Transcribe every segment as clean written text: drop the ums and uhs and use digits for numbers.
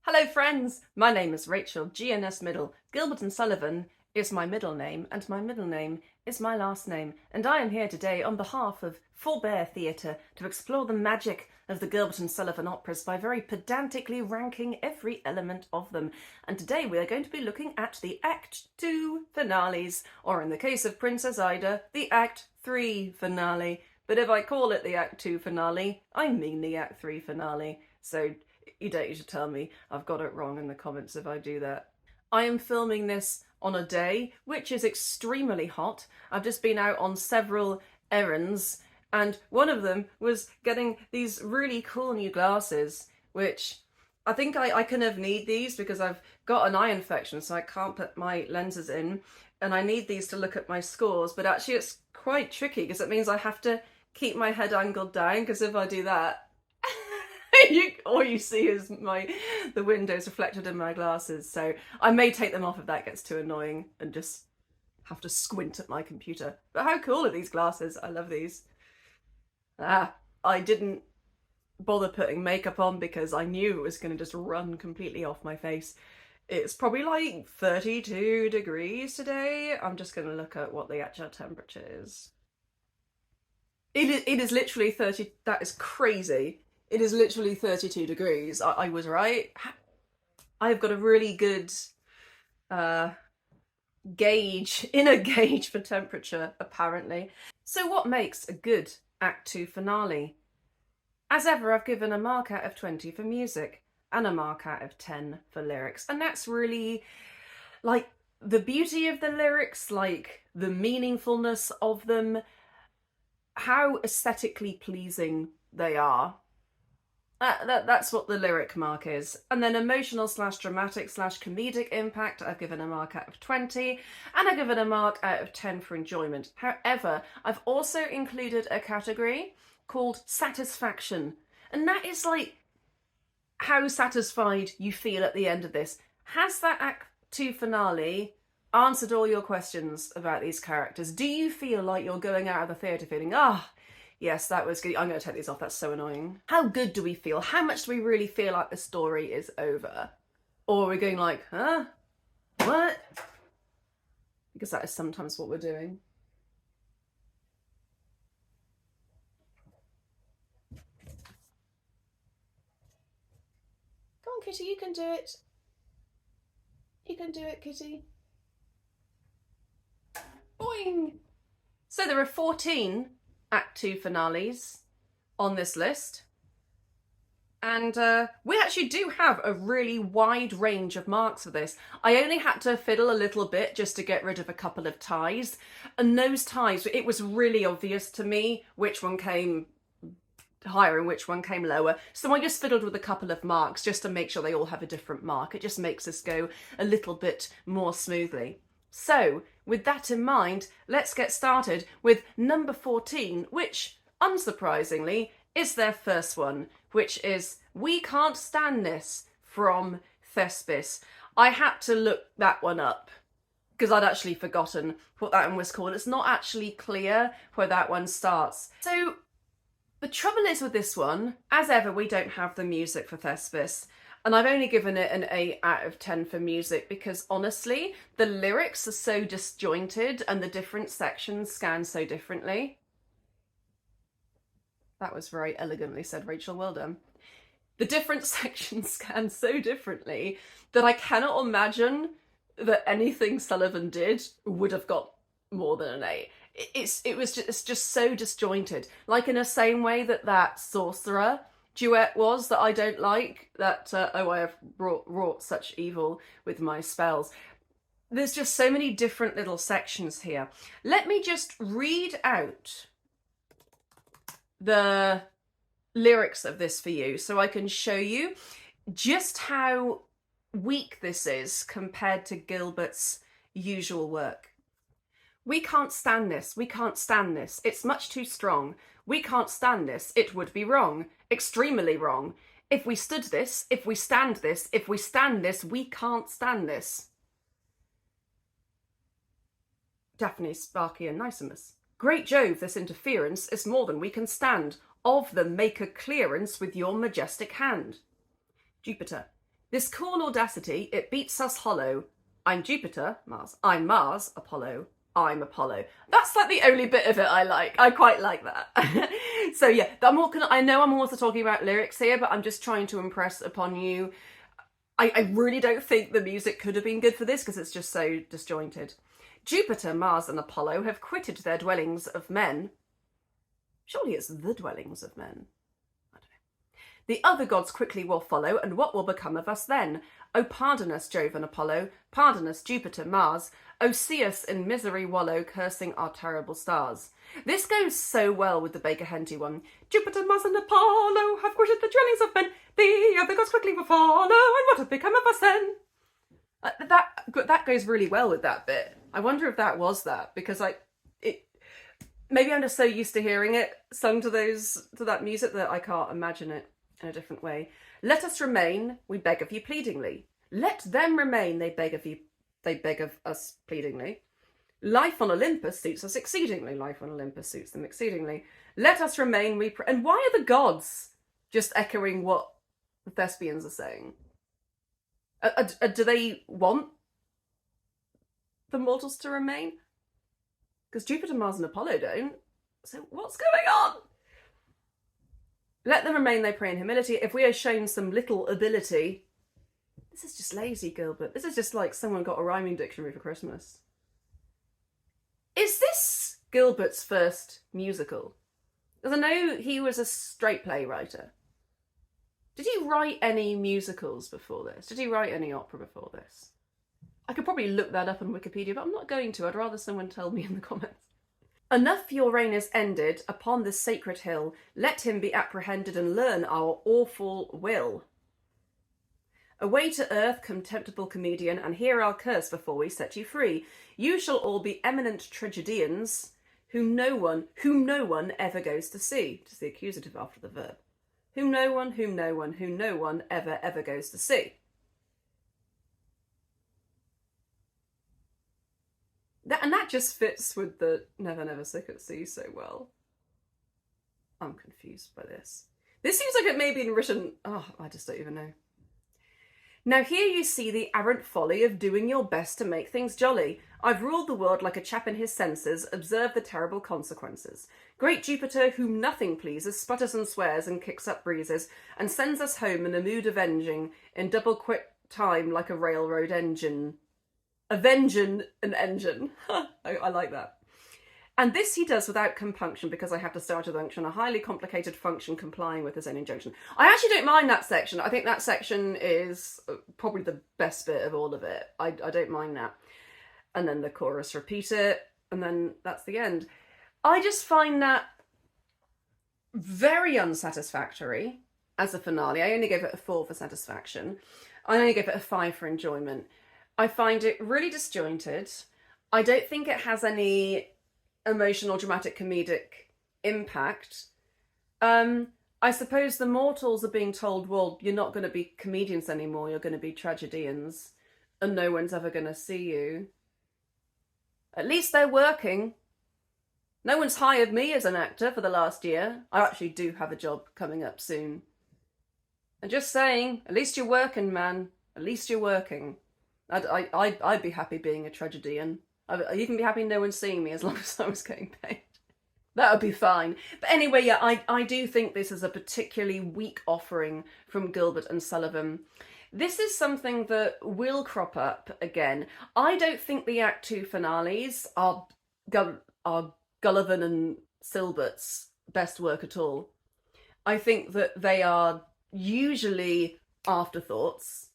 Hello friends, my name is Rachel, GNS Middle. Gilbert and Sullivan is my middle name, and my middle name is my last name. And I am here today on behalf of Forbear Theatre to explore the magic of the Gilbert and Sullivan operas by very pedantically ranking every element of them. And today we are going to be looking at the Act 2 finales, or in the case of Princess Ida, the Act 3 finale. But if I call it the Act 2 finale, I mean the Act 3 finale. So you don't need to tell me I've got it wrong in the comments if I do that. I am filming this on a day which is extremely hot. I've just been out on several errands, and one of them was getting these really cool new glasses, which I think I kind of need these because I've got an eye infection, so I can't put my lenses in, and I need these to look at my scores, but actually it's quite tricky because it means I have to keep my head angled down, because if I do that, all you see is the windows reflected in my glasses. So I may take them off if that gets too annoying and just have to squint at my computer. But how cool are these glasses? I love these. I didn't bother putting makeup on because I knew it was going to just run completely off my face. It's probably like 32 degrees today. I'm just going to look at what the actual temperature is. It is literally 30. That is crazy. It is literally 32 degrees. I was right. I've got a really good inner gauge for temperature, apparently. So what makes a good Act 2 finale? As ever, I've given a mark out of 20 for music and a mark out of 10 for lyrics. And that's really like the beauty of the lyrics, like the meaningfulness of them, how aesthetically pleasing they are. That's what the lyric mark is. And then emotional / dramatic / comedic impact, I've given a mark out of 20, and I've given a mark out of 10 for enjoyment. However, I've also included a category called satisfaction, and that is like how satisfied you feel at the end of this. Has that Act 2 finale answered all your questions about these characters? Do you feel like you're going out of the theatre feeling, yes, that was good. I'm going to take these off. That's so annoying. How good do we feel? How much do we really feel like the story is over? Or are we going like, huh? What? Because that is sometimes what we're doing. Go on, Kitty, you can do it. You can do it, Kitty. Boing! So there are 14 Act 2 finales on this list, and we actually do have a really wide range of marks for this. I only had to fiddle a little bit just to get rid of a couple of ties, and those ties, it was really obvious to me which one came higher and which one came lower, so I just fiddled with a couple of marks just to make sure they all have a different mark. It just makes us go a little bit more smoothly. So, with that in mind, let's get started with number 14, which, unsurprisingly, is their first one, which is We Can't Stand This from THESPIS. I had to look that one up because I'd actually forgotten what that one was called. It's not actually clear where that one starts. So, the trouble is with this one, as ever, we don't have the music for THESPIS. And I've only given it an 8 out of 10 for music because, honestly, the lyrics are so disjointed and the different sections scan so differently. That was very elegantly said, Rachel. Well done. The different sections scan so differently that I cannot imagine that anything Sullivan did would have got more than an 8. It's just so disjointed. Like in the same way that Sorcerer duet was that I don't like, that I have wrought such evil with my spells. There's just so many different little sections here. Let me just read out the lyrics of this for you so I can show you just how weak this is compared to Gilbert's usual work. We can't stand this, we can't stand this, it's much too strong. We can't stand this, it would be wrong, extremely wrong. If we stood this, if we stand this, if we stand this, we can't stand this. Daphne, Sparky and Nicemus. Great Jove, this interference is more than we can stand. Of them make a clearance with your majestic hand. Jupiter. This cool audacity, it beats us hollow. I'm Jupiter, Mars. I'm Mars, Apollo. I'm Apollo. That's like the only bit of it I like. I quite like that. So yeah, I know I'm also talking about lyrics here, but I'm just trying to impress upon you. I really don't think the music could have been good for this because it's just so disjointed. Jupiter, Mars and Apollo have quitted their dwellings of men. Surely it's the dwellings of men. I don't know. The other gods quickly will follow, and what will become of us then? Oh, pardon us, Jove and Apollo. Pardon us, Jupiter, Mars. Oh, see us in misery wallow, cursing our terrible stars. This goes so well with the Baker Henty one. Jupiter, Mars and Apollo have quitted the dwellings of men. The other gods quickly will follow, and what have become of us then? That goes really well with that bit. I wonder if that was that, because maybe I'm just so used to hearing it sung to that music that I can't imagine it in a different way. Let us remain, we beg of you pleadingly. Let them remain, they beg of us pleadingly. Life on Olympus suits us exceedingly. Life on Olympus suits them exceedingly. Let us remain, we pray. And why are the gods just echoing what the thespians are saying? Do they want the mortals to remain? Because Jupiter, Mars and Apollo don't. So what's going on? Let them remain, they pray in humility. If we are shown some little ability... This is just lazy, Gilbert. This is just like someone got a rhyming dictionary for Christmas. Is this Gilbert's first musical? Because I know he was a straight play writer. Did he write any musicals before this? Did he write any opera before this? I could probably look that up on Wikipedia, but I'm not going to. I'd rather someone tell me in the comments. Enough your reign is ended upon this sacred hill. Let him be apprehended and learn our awful will. Away to earth, contemptible comedian, and hear our curse before we set you free. You shall all be eminent tragedians, whom no one ever goes to see. Just the accusative after the verb. Whom no one ever goes to see. That just fits with the never sick at sea so well. I'm confused by this. This seems like it may have been written... Oh, I just don't even know. Now here you see the arrant folly of doing your best to make things jolly. I've ruled the world like a chap in his senses, observe the terrible consequences. Great Jupiter, whom nothing pleases, sputters and swears and kicks up breezes, and sends us home in a mood avenging, in double quick time like a railroad engine. Avenging an engine. I like that. And this he does without compunction, because I have to start with unction, a highly complicated function complying with his own injunction. I actually don't mind that section. I think that section is probably the best bit of all of it. I don't mind that. And then the chorus repeat it, and then that's the end. I just find that very unsatisfactory as a finale. I only gave it a 4 for satisfaction. I only gave it a 5 for enjoyment. I find it really disjointed. I don't think it has any emotional, dramatic, comedic impact. I suppose the mortals are being told, well, you're not going to be comedians anymore, you're going to be tragedians, and no one's ever going to see you. At least they're working. No one's hired me as an actor for the last year. I actually do have a job coming up soon. And just saying, at least you're working, man. At least you're working. I'd be happy being a tragedian. You can be happy no one's seeing me as long as I was getting paid. That would be fine. But anyway, yeah, I do think this is a particularly weak offering from Gilbert and Sullivan. This is something that will crop up again. I don't think the Act 2 finales are Gullivan and Silbert's best work at all. I think that they are usually afterthoughts,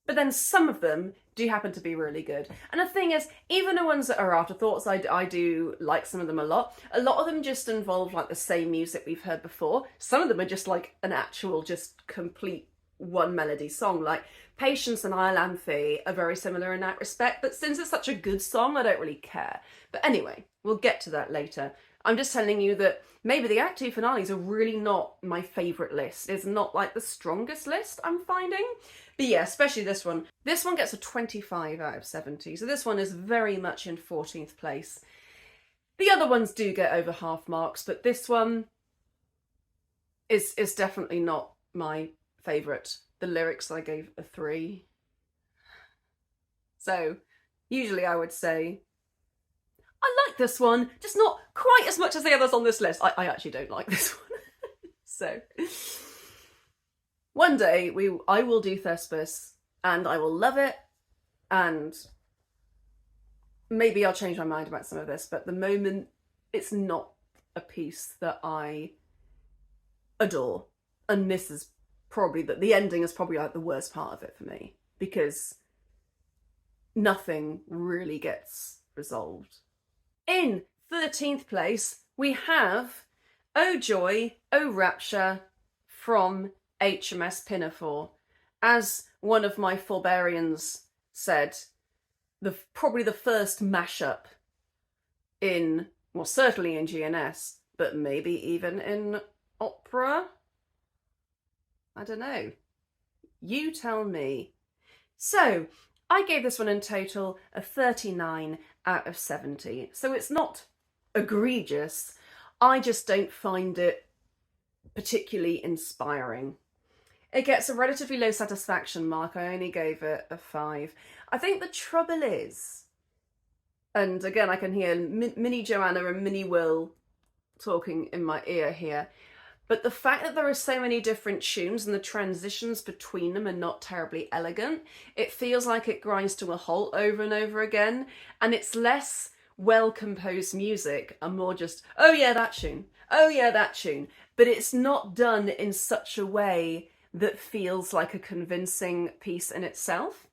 but then some of them do happen to be really good. And the thing is, even the ones that are afterthoughts, I do like some of them a lot. A lot of them just involve like the same music we've heard before. Some of them are just like an actual, just complete one melody song. Like Patience and IOLANTHE are very similar in that respect, but since it's such a good song, I don't really care. But anyway, we'll get to that later. I'm just telling you that maybe the Act 2 finales are really not my favourite list. It's not like the strongest list I'm finding. But yeah, especially this one. This one gets a 25 out of 70. So this one is very much in 14th place. The other ones do get over half marks, but this one is definitely not my favourite the lyrics I gave a 3. So usually I would say, I like this one, just not quite as much as the others on this list. I actually don't like this one. So one day I will do Thespis and I will love it, and maybe I'll change my mind about some of this, but at the moment it's not a piece that I adore. And this is probably, the ending is probably like the worst part of it for me, because nothing really gets resolved. In 13th place, we have Oh Joy, Oh Rapture from HMS Pinafore. As one of my Forbarians said, probably the first mashup in, well, certainly in GNS, but maybe even in opera? I don't know. You tell me. So, I gave this one in total a 39 out of 70. So it's not egregious. I just don't find it particularly inspiring. It gets a relatively low satisfaction mark. I only gave it a 5. I think the trouble is, and again I can hear Mini Joanna and Mini Will talking in my ear here, but the fact that there are so many different tunes and the transitions between them are not terribly elegant, it feels like it grinds to a halt over and over again, and it's less well-composed music and more just, oh yeah, that tune, oh yeah, that tune, but it's not done in such a way that feels like a convincing piece in itself.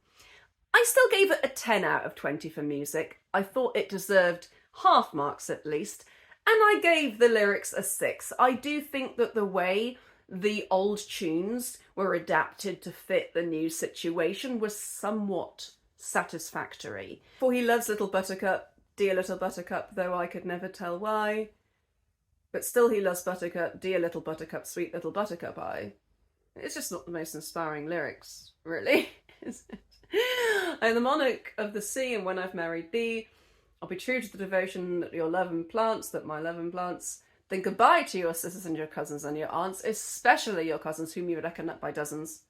I still gave it a 10 out of 20 for music. I thought it deserved half marks at least, and I gave the lyrics a 6. I do think that the way the old tunes were adapted to fit the new situation was somewhat satisfactory. For he loves Little Buttercup, dear Little Buttercup, though I could never tell why. But still he loves Buttercup, dear Little Buttercup, sweet Little Buttercup I. It's just not the most inspiring lyrics, really, is it? I am the monarch of the sea, and when I've married thee, I'll be true to the devotion that your love implants, that my love implants. Then goodbye to your sisters and your cousins and your aunts, especially your cousins whom you reckon up by dozens.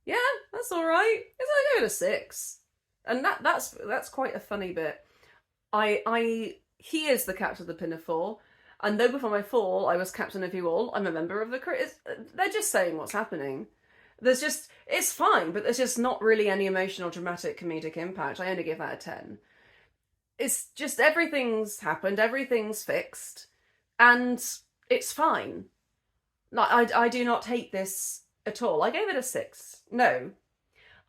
Yeah, that's all right. I give it a 6, and that's quite a funny bit. He is the captain of the Pinafore, and though before my fall I was captain of you all, I'm a member of the crew. They're just saying what's happening. It's fine, but there's just not really any emotional, dramatic, comedic impact. I only give that a 10. It's just everything's happened, everything's fixed, and it's fine. Like, I do not hate this at all. I gave it a 6. No,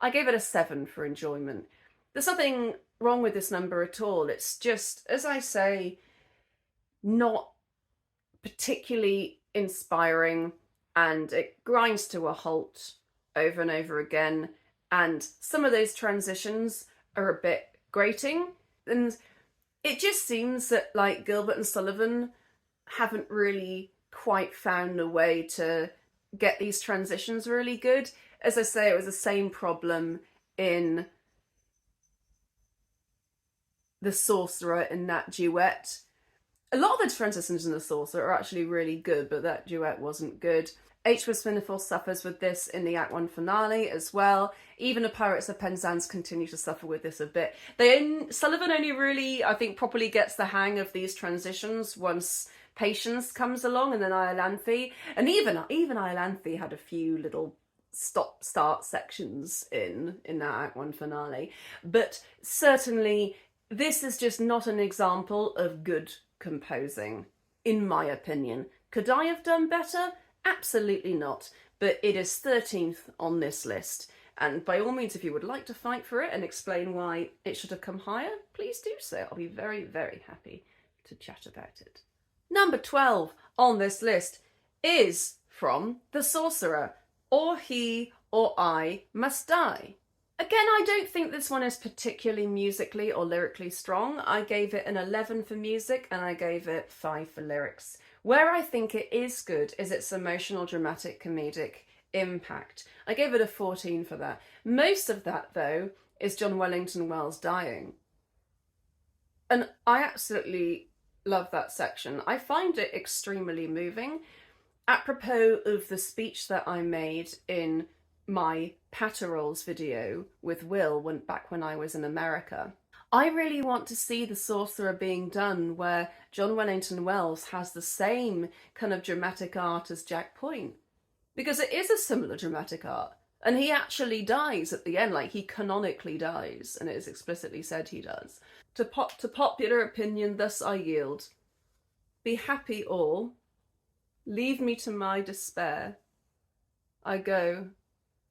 I gave it a 7 for enjoyment. There's nothing wrong with this number at all. It's just, as I say, not particularly inspiring, and it grinds to a halt over and over again, and some of those transitions are a bit grating, and it just seems that like Gilbert and Sullivan haven't really quite found a way to get these transitions really good. As I say, it was the same problem in the Sorcerer in that duet. A lot of the transitions in the Sorcerer are actually really good, but that duet wasn't good. HMS Pinafore suffers with this in the Act 1 finale as well. Even the Pirates of Penzance continue to suffer with this a bit. Sullivan only really, I think, properly gets the hang of these transitions once Patience comes along, and then IOLANTHE. And even IOLANTHE had a few little stop-start sections in that Act 1 finale. But certainly, this is just not an example of good composing, in my opinion. Could I have done better? Absolutely not, but it is 13th on this list, and by all means, if you would like to fight for it and explain why it should have come higher, please do so. I'll be very, very happy to chat about it. Number 12 on this list is from The Sorcerer, Or He or I Must Die. Again, I don't think this one is particularly musically or lyrically strong. I gave it an 11 for music and I gave it 5 for lyrics. Where I think it is good is its emotional, dramatic, comedic impact. I gave it a 14 for that. Most of that, though, is John Wellington Wells dying. And I absolutely love that section. I find it extremely moving. Apropos of the speech that I made in my Paterolles video with Will back when I was in America. I really want to see The Sorcerer being done where John Wellington Wells has the same kind of dramatic art as Jack Point. Because it is a similar dramatic art. And he actually dies at the end, like he canonically dies, and it is explicitly said he does. To popular opinion, thus I yield. Be happy all. Leave me to my despair. I go.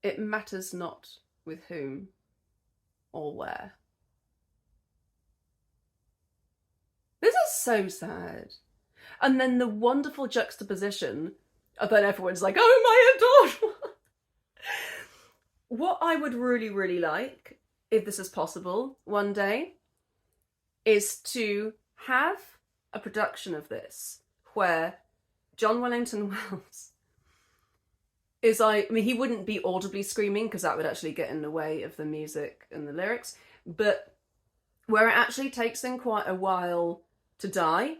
It matters not with whom or where. This is so sad. And then the wonderful juxtaposition of then everyone's like, oh my adored one. What I would really, really like, if this is possible one day, is to have a production of this where John Wellington Wells is, I mean, he wouldn't be audibly screaming because that would actually get in the way of the music and the lyrics, but where it actually takes him quite a while to die,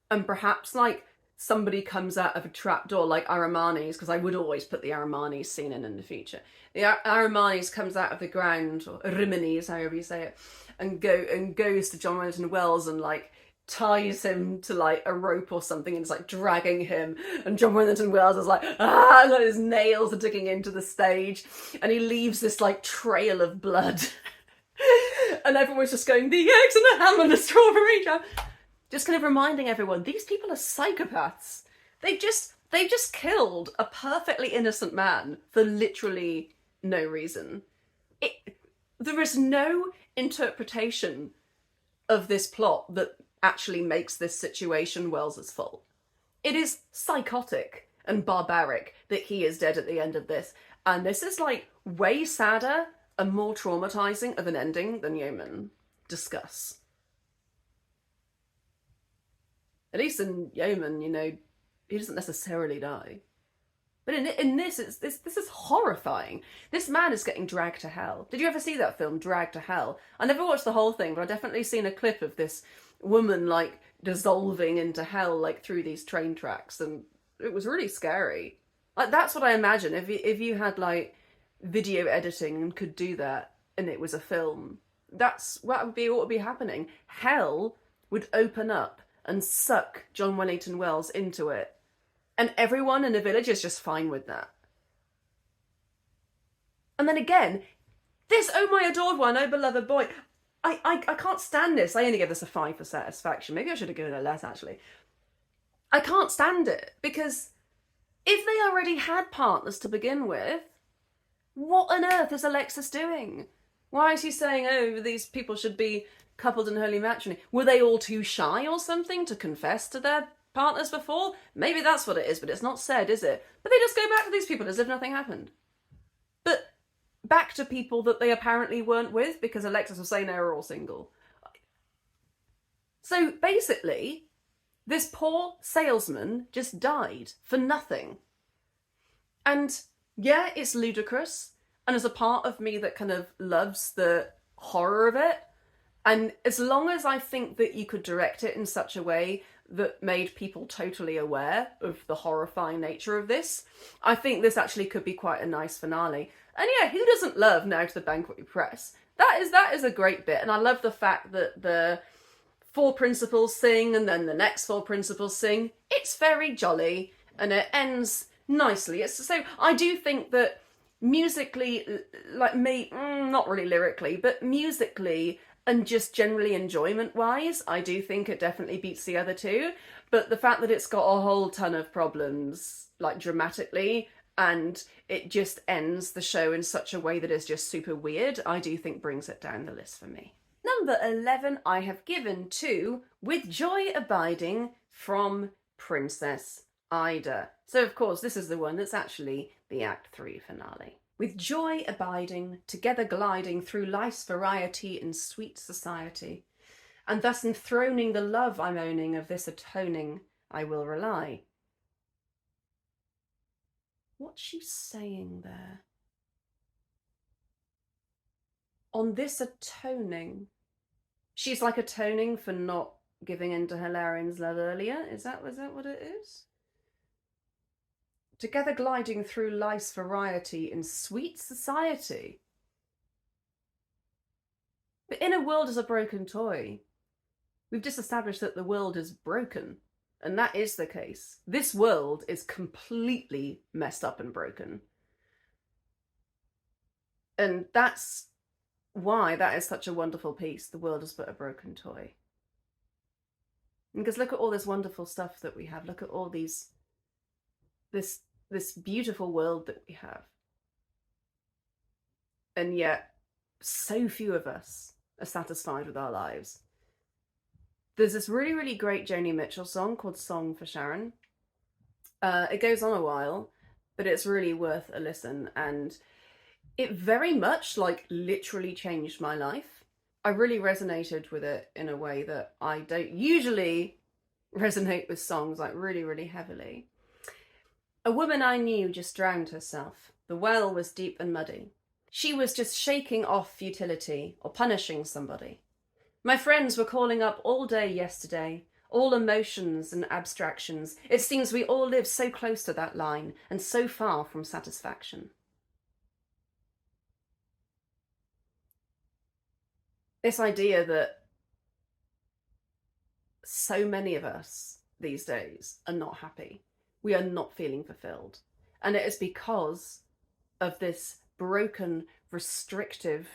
and perhaps like somebody comes out of a trapdoor like Aramani's, because I would always put the Aramani's scene in the future. The Aramani's comes out of the ground, or Rimini's, however you say it, and goes to John Wellington Wells and like ties him to like a rope or something and is like dragging him, and John Wellington Wells is like, ah, and his nails are digging into the stage, and he leaves this like trail of blood. And everyone's just going, the eggs and the ham and the strawberry jam. Just kind of reminding everyone, these people are psychopaths. They've just killed a perfectly innocent man for literally no reason. There is no interpretation of this plot that actually makes this situation Wells's fault. It is psychotic and barbaric that he is dead at the end of this. And this is like way sadder and more traumatizing of an ending than Yeomen. Discuss. At least in Yeomen, you know, he doesn't necessarily die. But in this, this is horrifying. This man is getting dragged to hell. Did you ever see that film, Dragged to Hell? I never watched the whole thing, but I've definitely seen a clip of this woman, like, dissolving into hell, like, through these train tracks, and it was really scary. Like, that's what I imagine, if you had, like, video editing and could do that, and it was a film. That's what would be happening. Hell would open up and suck John Wellington Wells into it. And everyone in the village is just fine with that. And then again, this oh my adored one, oh beloved boy. I can't stand this. I only give this a 5 for satisfaction. Maybe I should have given it less, actually. I can't stand it, because if they already had partners to begin with, what on earth is Alexis doing? Why is he saying, oh, these people should be coupled in holy matrimony? Were they all too shy or something to confess to their partners before? Maybe that's what it is, but it's not said, is it? But they just go back to these people as if nothing happened. But back to people that they apparently weren't with, because Alexis was saying they were all single. So basically, this poor salesman just died for nothing. And yeah, it's ludicrous. And there's a part of me that kind of loves the horror of it. And as long as I think that you could direct it in such a way that made people totally aware of the horrifying nature of this, I think this actually could be quite a nice finale. And yeah, who doesn't love Now to the Banquet We Press? That is a great bit. And I love the fact that the 4 principals sing and then the next 4 principals sing. It's very jolly and it ends nicely. So I do think that musically, like me, not really lyrically, but musically and just generally enjoyment-wise, I do think it definitely beats the other two. But the fact that it's got a whole ton of problems, like dramatically, and it just ends the show in such a way that is just super weird, I do think brings it down the list for me. Number 11 I have given to With Joy Abiding from Princess Ida. So of course this is the one that's actually the Act 3 finale. With joy abiding, together gliding through life's variety in sweet society, and thus enthroning the love I'm owning of this atoning, I will rely. What's she saying there? On this atoning, she's like atoning for not giving in to Hilarian's love earlier? Is that what it is? together gliding through life's variety in sweet society. But in a world as a broken toy, we've just established that the world is broken, and that is the case. This world is completely messed up and broken. And that's why that is such a wonderful piece, The World is But a Broken Toy. Because look at all this wonderful stuff that we have. Look at all this beautiful world that we have. And yet, so few of us are satisfied with our lives. There's this really, really great Joni Mitchell song called Song for Sharon. It goes on a while, but it's really worth a listen. And it very much, like, literally changed my life. I really resonated with it in a way that I don't usually resonate with songs, like, really, really heavily. A woman I knew just drowned herself. The well was deep and muddy. She was just shaking off futility or punishing somebody. My friends were calling up all day yesterday, all emotions and abstractions. It seems we all live so close to that line and so far from satisfaction. This idea that so many of us these days are not happy. We are not feeling fulfilled. And it is because of this broken, restrictive,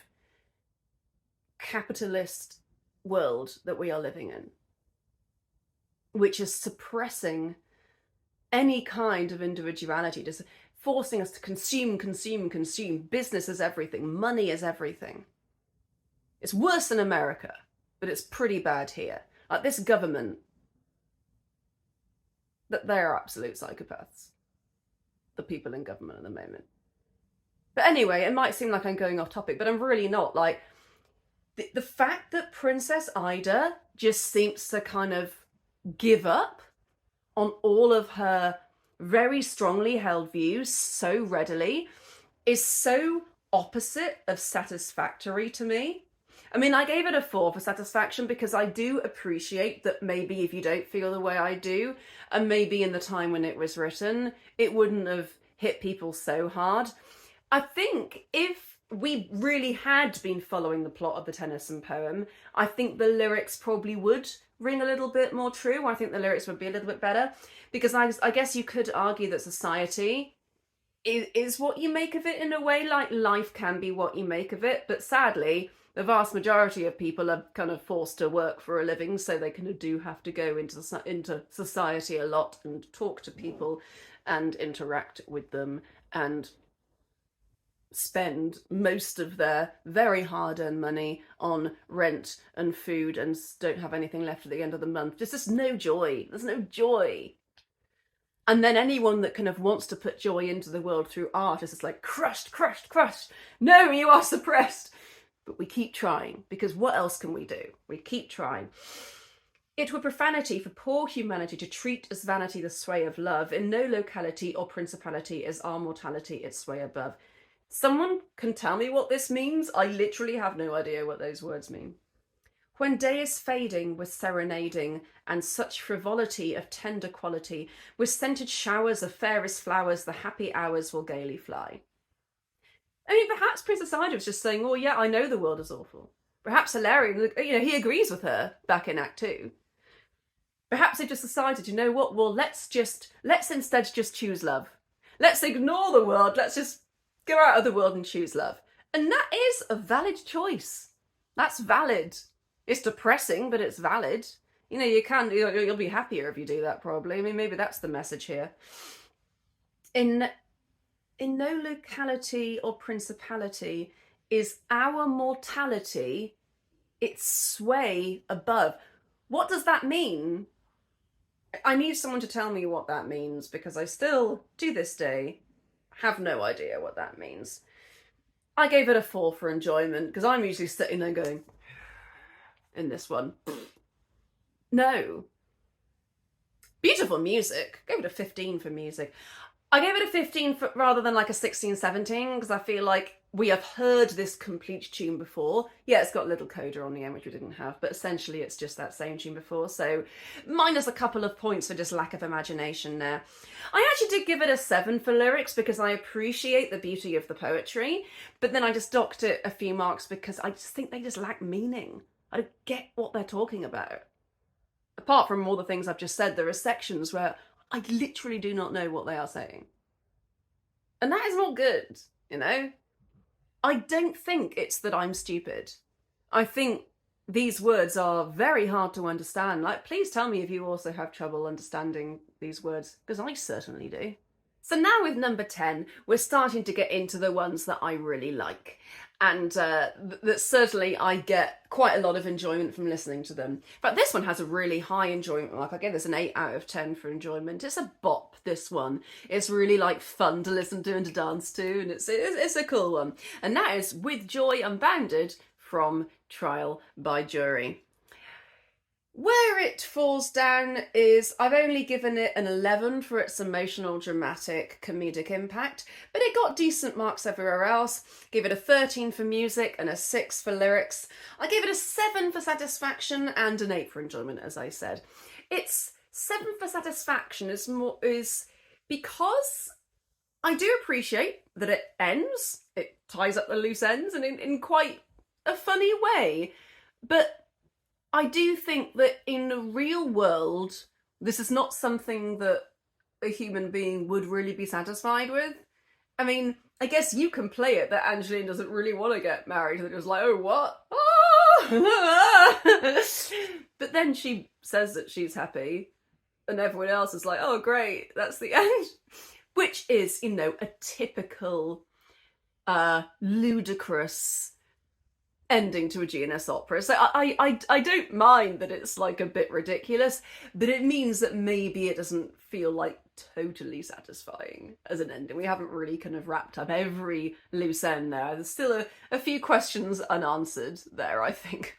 capitalist world that we are living in, which is suppressing any kind of individuality, just forcing us to consume. Business is everything. Money is everything. It's worse in America, but it's pretty bad here. Like, this government, that they're absolute psychopaths, the people in government at the moment. But anyway, it might seem like I'm going off topic, but I'm really not. Like, the fact that Princess Ida just seems to kind of give up on all of her very strongly held views so readily is so opposite of satisfactory to me. I mean, I gave it a 4 for satisfaction because I do appreciate that maybe if you don't feel the way I do, and maybe in the time when it was written, it wouldn't have hit people so hard. I think if we really had been following the plot of the Tennyson poem, I think the lyrics probably would ring a little bit more true. I think the lyrics would be a little bit better, because I guess you could argue that society is what you make of it in a way, like life can be what you make of it, but sadly, the vast majority of people are kind of forced to work for a living, so they kind of do have to go into society a lot and talk to people and interact with them and spend most of their very hard-earned money on rent and food and don't have anything left at the end of the month. There's just no joy. There's no joy. And then anyone that kind of wants to put joy into the world through art is just like, crushed. No, you are suppressed. But we keep trying, because what else can we do? We keep trying. It were profanity for poor humanity to treat as vanity the sway of love. In no locality or principality is our mortality its sway above. Someone can tell me what this means? I literally have no idea what those words mean. When day is fading with serenading, and such frivolity of tender quality, with scented showers of fairest flowers, the happy hours will gaily fly. I mean, perhaps Princess Ida was just saying, oh yeah, I know the world is awful. Perhaps Hilarion, he agrees with her back in Act 2. Perhaps they just decided, you know what, well, let's instead just choose love. Let's ignore the world, let's just go out of the world and choose love. And that is a valid choice. That's valid. It's depressing, but it's valid. You'll be happier if you do that, probably. I mean, maybe that's the message here. In no locality or principality is our mortality its sway above. What does that mean? I need someone to tell me what that means, because I still, to this day, have no idea what that means. I gave it a 4 for enjoyment, because I'm usually sitting there going, in this one. No. Beautiful music. I gave it a 15 for music. I gave it a 15 rather than like a 16, 17, because I feel like we have heard this complete tune before. Yeah, it's got a little coda on the end, which we didn't have, but essentially it's just that same tune before. So minus a couple of points for just lack of imagination there. I actually did give it a 7 for lyrics because I appreciate the beauty of the poetry, but then I just docked it a few marks because I just think they just lack meaning. I don't get what they're talking about. Apart from all the things I've just said, there are sections where I literally do not know what they are saying. And that is not good, you know? I don't think it's that I'm stupid. I think these words are very hard to understand. Like, please tell me if you also have trouble understanding these words, because I certainly do. So now with number 10, we're starting to get into the ones that I really like. And that certainly I get quite a lot of enjoyment from listening to them. In fact, this one has a really high enjoyment mark. I gave this an 8 out of 10 for enjoyment. It's a bop, this one. It's really like fun to listen to and to dance to, and it's a cool one. And that is With Joy Unbounded from Trial by Jury. Where it falls down is I've only given it an 11 for its emotional, dramatic, comedic impact, but it got decent marks everywhere else. Gave it a 13 for music and a 6 for lyrics. I gave it a 7 for satisfaction and an 8 for enjoyment, as I said. Its 7 for satisfaction is because I do appreciate that it ends. It ties up the loose ends and in quite a funny way, but I do think that in the real world, this is not something that a human being would really be satisfied with. I mean, I guess you can play it that Angeline doesn't really want to get married. And it was like, oh, what? Ah! But then she says that she's happy. And everyone else is like, oh, great, that's the end. Which is, you know, a typical ludicrous ending to a GNS opera. So I don't mind that it's like a bit ridiculous, but it means that maybe it doesn't feel like totally satisfying as an ending. We haven't really kind of wrapped up every loose end there. There's still a few questions unanswered there, I think.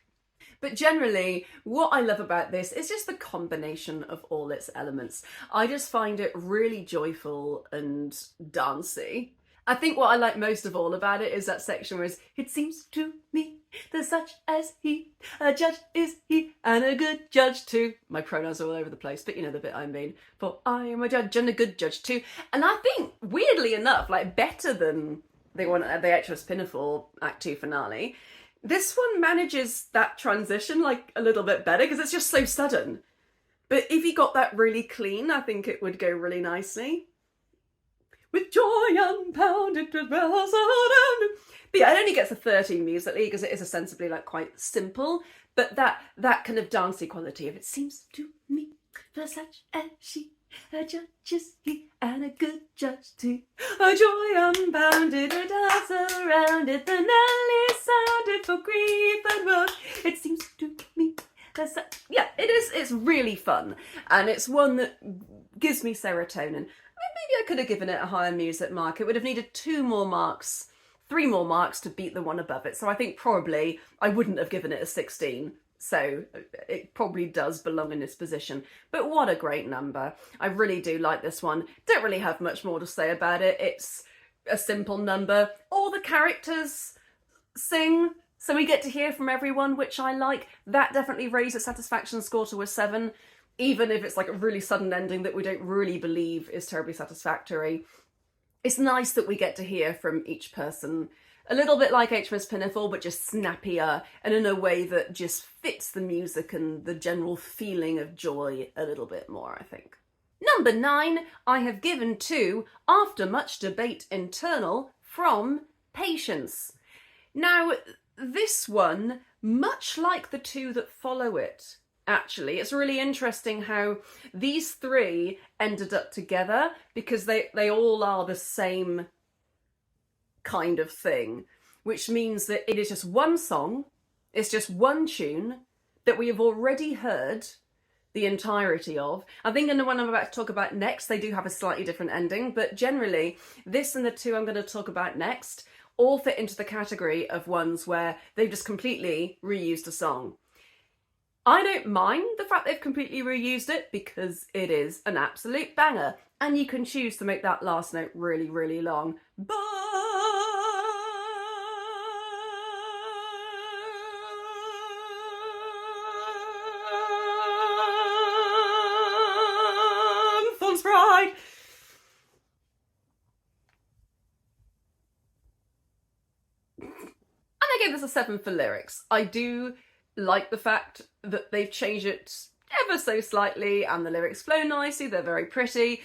But generally, what I love about this is just the combination of all its elements. I just find it really joyful and dancey. I think what I like most of all about it is that section where it seems to me that such as he, a judge is he, and a good judge too. My pronouns are all over the place, but you know the bit I mean. For I am a judge and a good judge too. And I think, weirdly enough, like better than the one at the HMS Pinafore Act 2 finale, this one manages that transition like a little bit better because it's just so sudden. But if you got that really clean, I think it would go really nicely. With joy unbounded, with bells unbounded. But yeah, it only gets a 13 musically because it is ostensibly like quite simple. But that kind of dancey quality of it seems to me for such as she, a judge is he, and a good judge too. A joy unbounded, a dance around it, the nelly sounded for grief and woe. It seems to me that such, yeah, it is. It's really fun, and it's one that gives me serotonin. Maybe I could have given it a higher music mark. It would have needed 3 more marks to beat the one above it. So I think probably I wouldn't have given it a 16. So it probably does belong in this position. But what a great number. I really do like this one. Don't really have much more to say about it. It's a simple number. All the characters sing, so we get to hear from everyone, which I like. That definitely raised the satisfaction score to a 7. Even if it's like a really sudden ending that we don't really believe is terribly satisfactory. It's nice that we get to hear from each person. A little bit like HMS Pinafore, but just snappier and in a way that just fits the music and the general feeling of joy a little bit more, I think. Number 9, I have given to After Much Debate Internal from Patience. Now, this one, much like the 2 that follow it, actually, it's really interesting how these 3 ended up together because they all are the same kind of thing, which means that it is just one song, it's just one tune that we have already heard the entirety of. I think in the one I'm about to talk about next, they do have a slightly different ending, but generally, this and the 2 I'm going to talk about next all fit into the category of ones where they've just completely reused a song. I don't mind the fact they've completely reused it because it is an absolute banger. And you can choose to make that last note really, really long. But gave this a 7 for lyrics. I do like the fact that they've changed it ever so slightly, and the lyrics flow nicely, they're very pretty.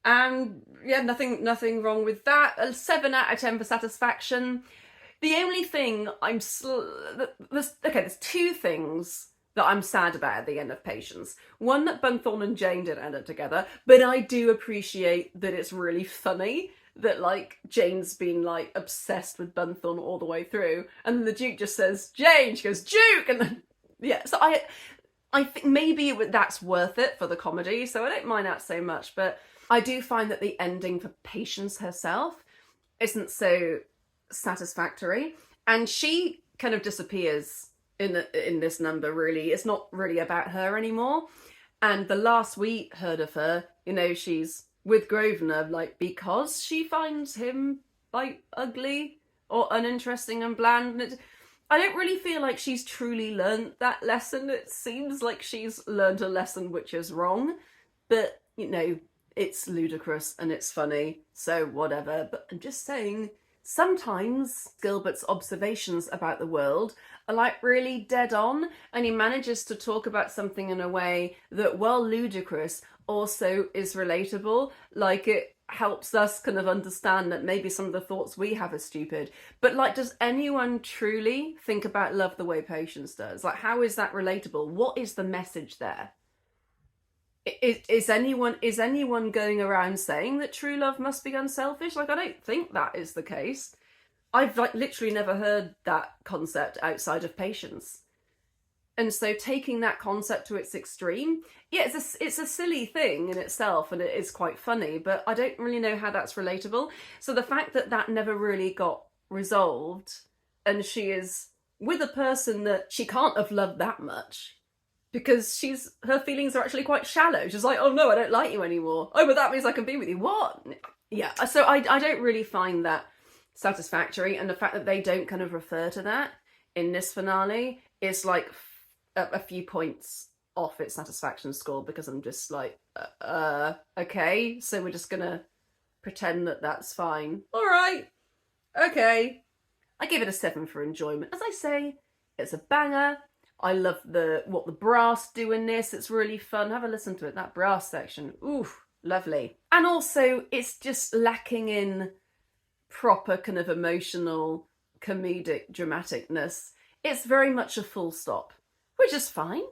And yeah, nothing wrong with that. A 7 out of 10 for satisfaction. The only thing there's 2 things that I'm sad about at the end of Patience. One, that Bunthorne and Jane didn't end up together, but I do appreciate that it's really funny that, like, Jane's been, like, obsessed with Bunthorne all the way through, and then the Duke just says, Jane, she goes, Duke, and then, yeah, so I think maybe that's worth it for the comedy, so I don't mind that so much, but I do find that the ending for Patience herself isn't so satisfactory, and she kind of disappears in this number, really. It's not really about her anymore, and the last we heard of her, you know, she's with Grosvenor, like, because she finds him, like, ugly or uninteresting and bland, and I don't really feel like she's truly learnt that lesson. It seems like she's learnt a lesson which is wrong, but, you know, it's ludicrous and it's funny, so whatever. But I'm just saying, sometimes Gilbert's observations about the world are, like, really dead on, and he manages to talk about something in a way that, while ludicrous, also is relatable. Like, it helps us kind of understand that maybe some of the thoughts we have are stupid. But, like, does anyone truly think about love the way Patience does? Like, how is that relatable? What is the message there? Is anyone going around saying that true love must be unselfish? Like, I don't think that is the case. I've, like, literally never heard that concept outside of Patience. And so taking that concept to its extreme, yeah, it's a silly thing in itself, and it is quite funny, but I don't really know how that's relatable. So the fact that that never really got resolved, and she is with a person that she can't have loved that much, because her feelings are actually quite shallow. She's like, oh no, I don't like you anymore. Oh, but that means I can be with you. What? Yeah, so I don't really find that satisfactory, and the fact that they don't kind of refer to that in this finale is, like, a few points off its satisfaction score, because I'm just like, okay, so we're just gonna pretend that that's fine. All right, okay. I give it a 7 for enjoyment. As I say, it's a banger. I love what the brass do in this. It's really fun. Have a listen to it. That brass section, ooh, lovely. And also, it's just lacking in proper kind of emotional, comedic dramaticness. It's very much a full stop, which is fine.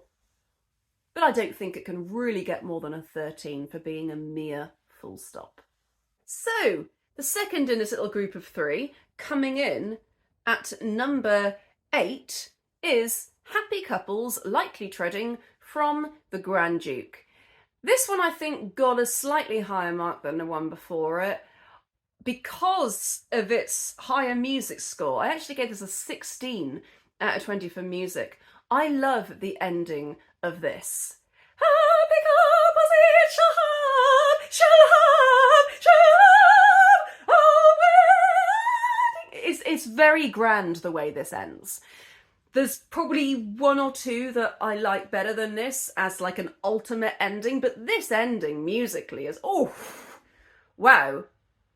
But I don't think it can really get more than a 13 for being a mere full stop. So, the second in this little group of 3, coming in at number 8, is Happy Couples Lightly Treading from the Grand Duke. This one, I think, got a slightly higher mark than the one before it because of its higher music score. I actually gave this a 16 out of 20 for music. I love the ending of this. Happy couples it shall have, oh, it's very grand the way this ends. There's probably one or two that I like better than this as, like, an ultimate ending, but this ending musically is, oh, wow.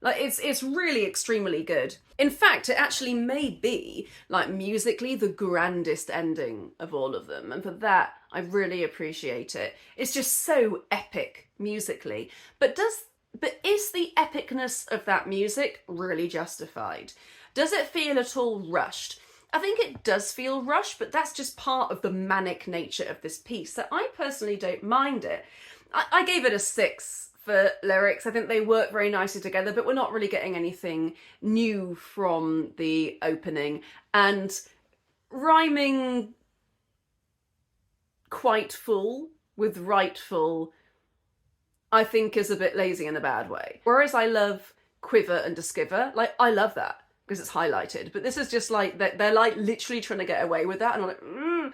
Like, it's really extremely good. In fact, it actually may be, like, musically the grandest ending of all of them, and for that, I really appreciate it. It's just so epic musically. But is the epicness of that music really justified? Does it feel at all rushed? I think it does feel rushed, but that's just part of the manic nature of this piece, so I personally don't mind it. I gave it a 6 for lyrics. I think they work very nicely together, but we're not really getting anything new from the opening. And rhyming quite full with rightful, I think, is a bit lazy in a bad way. Whereas I love quiver and discover, like, I love that because it's highlighted. But this is just like, they're like literally trying to get away with that. And I'm like,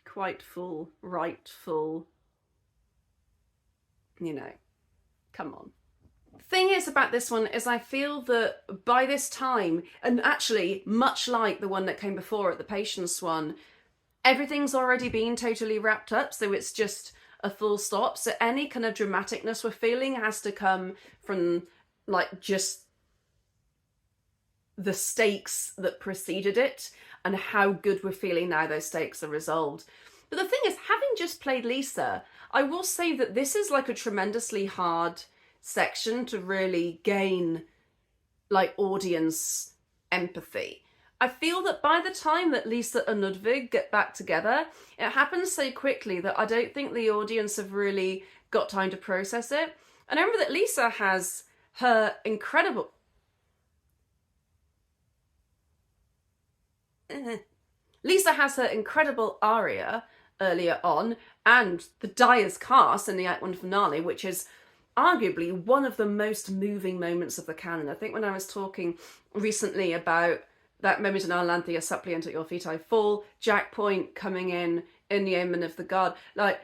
quite full, rightful, you know. Come on. Thing is about this one is I feel that by this time, and actually much like the one that came before it, the Patience one, everything's already been totally wrapped up, so it's just a full stop. So any kind of dramaticness we're feeling has to come from, like, just the stakes that preceded it. and how good we're feeling now those stakes are resolved. But the thing is, having just played Lisa, I will say that this is like a tremendously hard section to really gain like audience empathy. I feel that by the time that Lisa and Ludwig get back together, it happens so quickly that I don't think the audience have really got time to process it. And I remember that Lisa has her incredible... Lisa has her incredible aria earlier on, and the Dyer's cast in the Act 1 finale, which is arguably one of the most moving moments of the canon. I think when I was talking recently about that moment in IOLANTHE, a suppliant at your feet I fall, Jack Point coming in YEOMEN of the Guard, like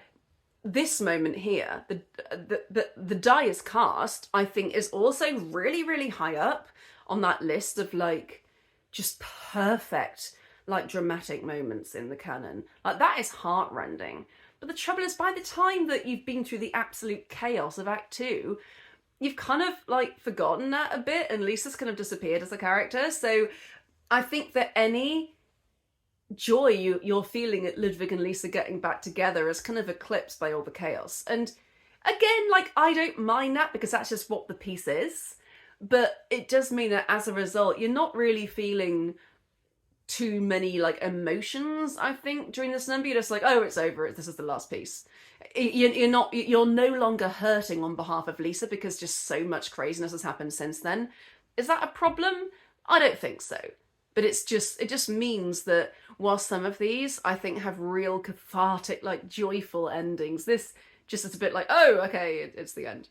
this moment here, the Dyer's cast, I think, is also really, really high up on that list of like just perfect like dramatic moments in the canon. Like that is heartrending. But the trouble is, by the time that you've been through the absolute chaos of Act 2, you've kind of like forgotten that a bit, and Lisa's kind of disappeared as a character. So I think that any joy you're feeling at Ludwig and Lisa getting back together is kind of eclipsed by all the chaos. And again, like, I don't mind that because that's just what the piece is. But it does mean that as a result, you're not really feeling too many like emotions, I think, during this number. You're just like, oh, it's over, this is the last piece. You're no longer hurting on behalf of Lisa because just so much craziness has happened since then. Is that a problem? I don't think so. But it just means that while some of these I think have real cathartic, like joyful endings, this just is a bit like, oh, okay, it's the end.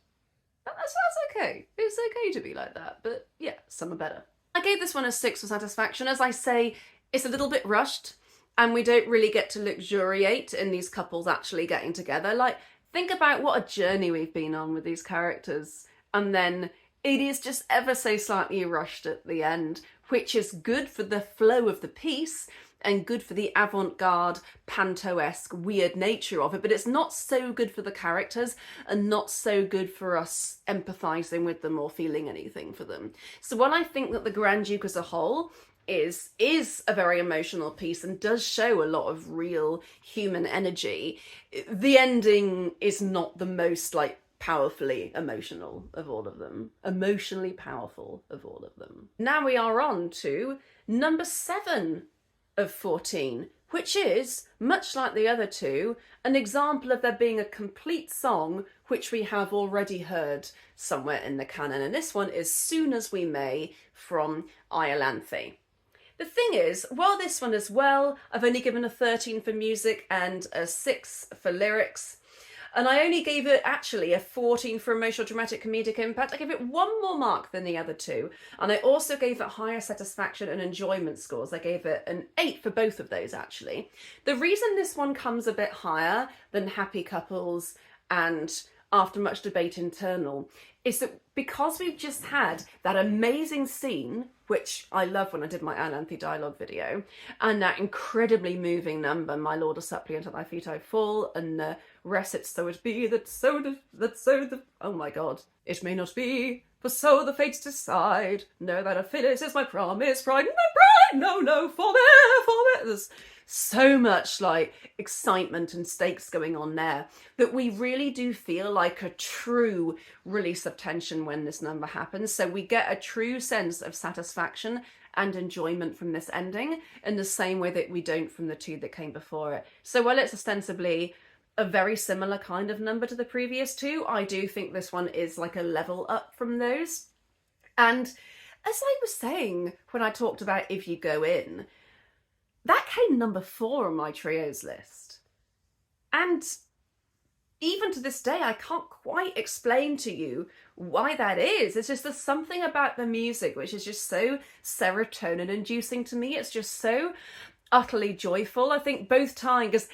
That's okay. It's okay to be like that. But yeah, some are better. I gave this one a 6 for satisfaction. As I say, it's a little bit rushed and we don't really get to luxuriate in these couples actually getting together. Like, think about what a journey we've been on with these characters, and then it is just ever so slightly rushed at the end, which is good for the flow of the piece and good for the avant-garde, panto-esque, weird nature of it, but it's not so good for the characters and not so good for us empathising with them or feeling anything for them. So while I think that the Grand Duke as a whole is a very emotional piece and does show a lot of real human energy, the ending is not the most, like, powerfully emotional of all of them. Emotionally powerful of all of them. Now we are on to number 7 of 14, which is, much like the other two, an example of there being a complete song which we have already heard somewhere in the canon. And this one is Soon As We May from Iolanthe. The thing is, while this one as well, I've only given a 13 for music and a 6 for lyrics, and I only gave it actually a 14 for emotional, dramatic, comedic impact. I gave it one more mark than the other two. And I also gave it higher satisfaction and enjoyment scores. I gave it an 8 for both of those, actually. The reason this one comes a bit higher than Happy Couples and After Much Debate Internal is that because we've just had that amazing scene, which I love when I did my IOLANTHE dialogue video, and that incredibly moving number, My Lord, a suppliant at thy feet I fall, and rest it so it be, oh my god, it may not be, for so the fates decide, know that a Phyllis is my promise, bride, no, forbear. There's so much like excitement and stakes going on there that we really do feel like a true release of tension when this number happens. So we get a true sense of satisfaction and enjoyment from this ending in the same way that we don't from the two that came before it. So while it's ostensibly a very similar kind of number to the previous two, I do think this one is like a level up from those. And as I was saying when I talked about If You Go In, that came number 4 on my trios list. And even to this day, I can't quite explain to you why that is. It's just there's something about the music which is just so serotonin inducing to me. It's just so utterly joyful. I think both times, because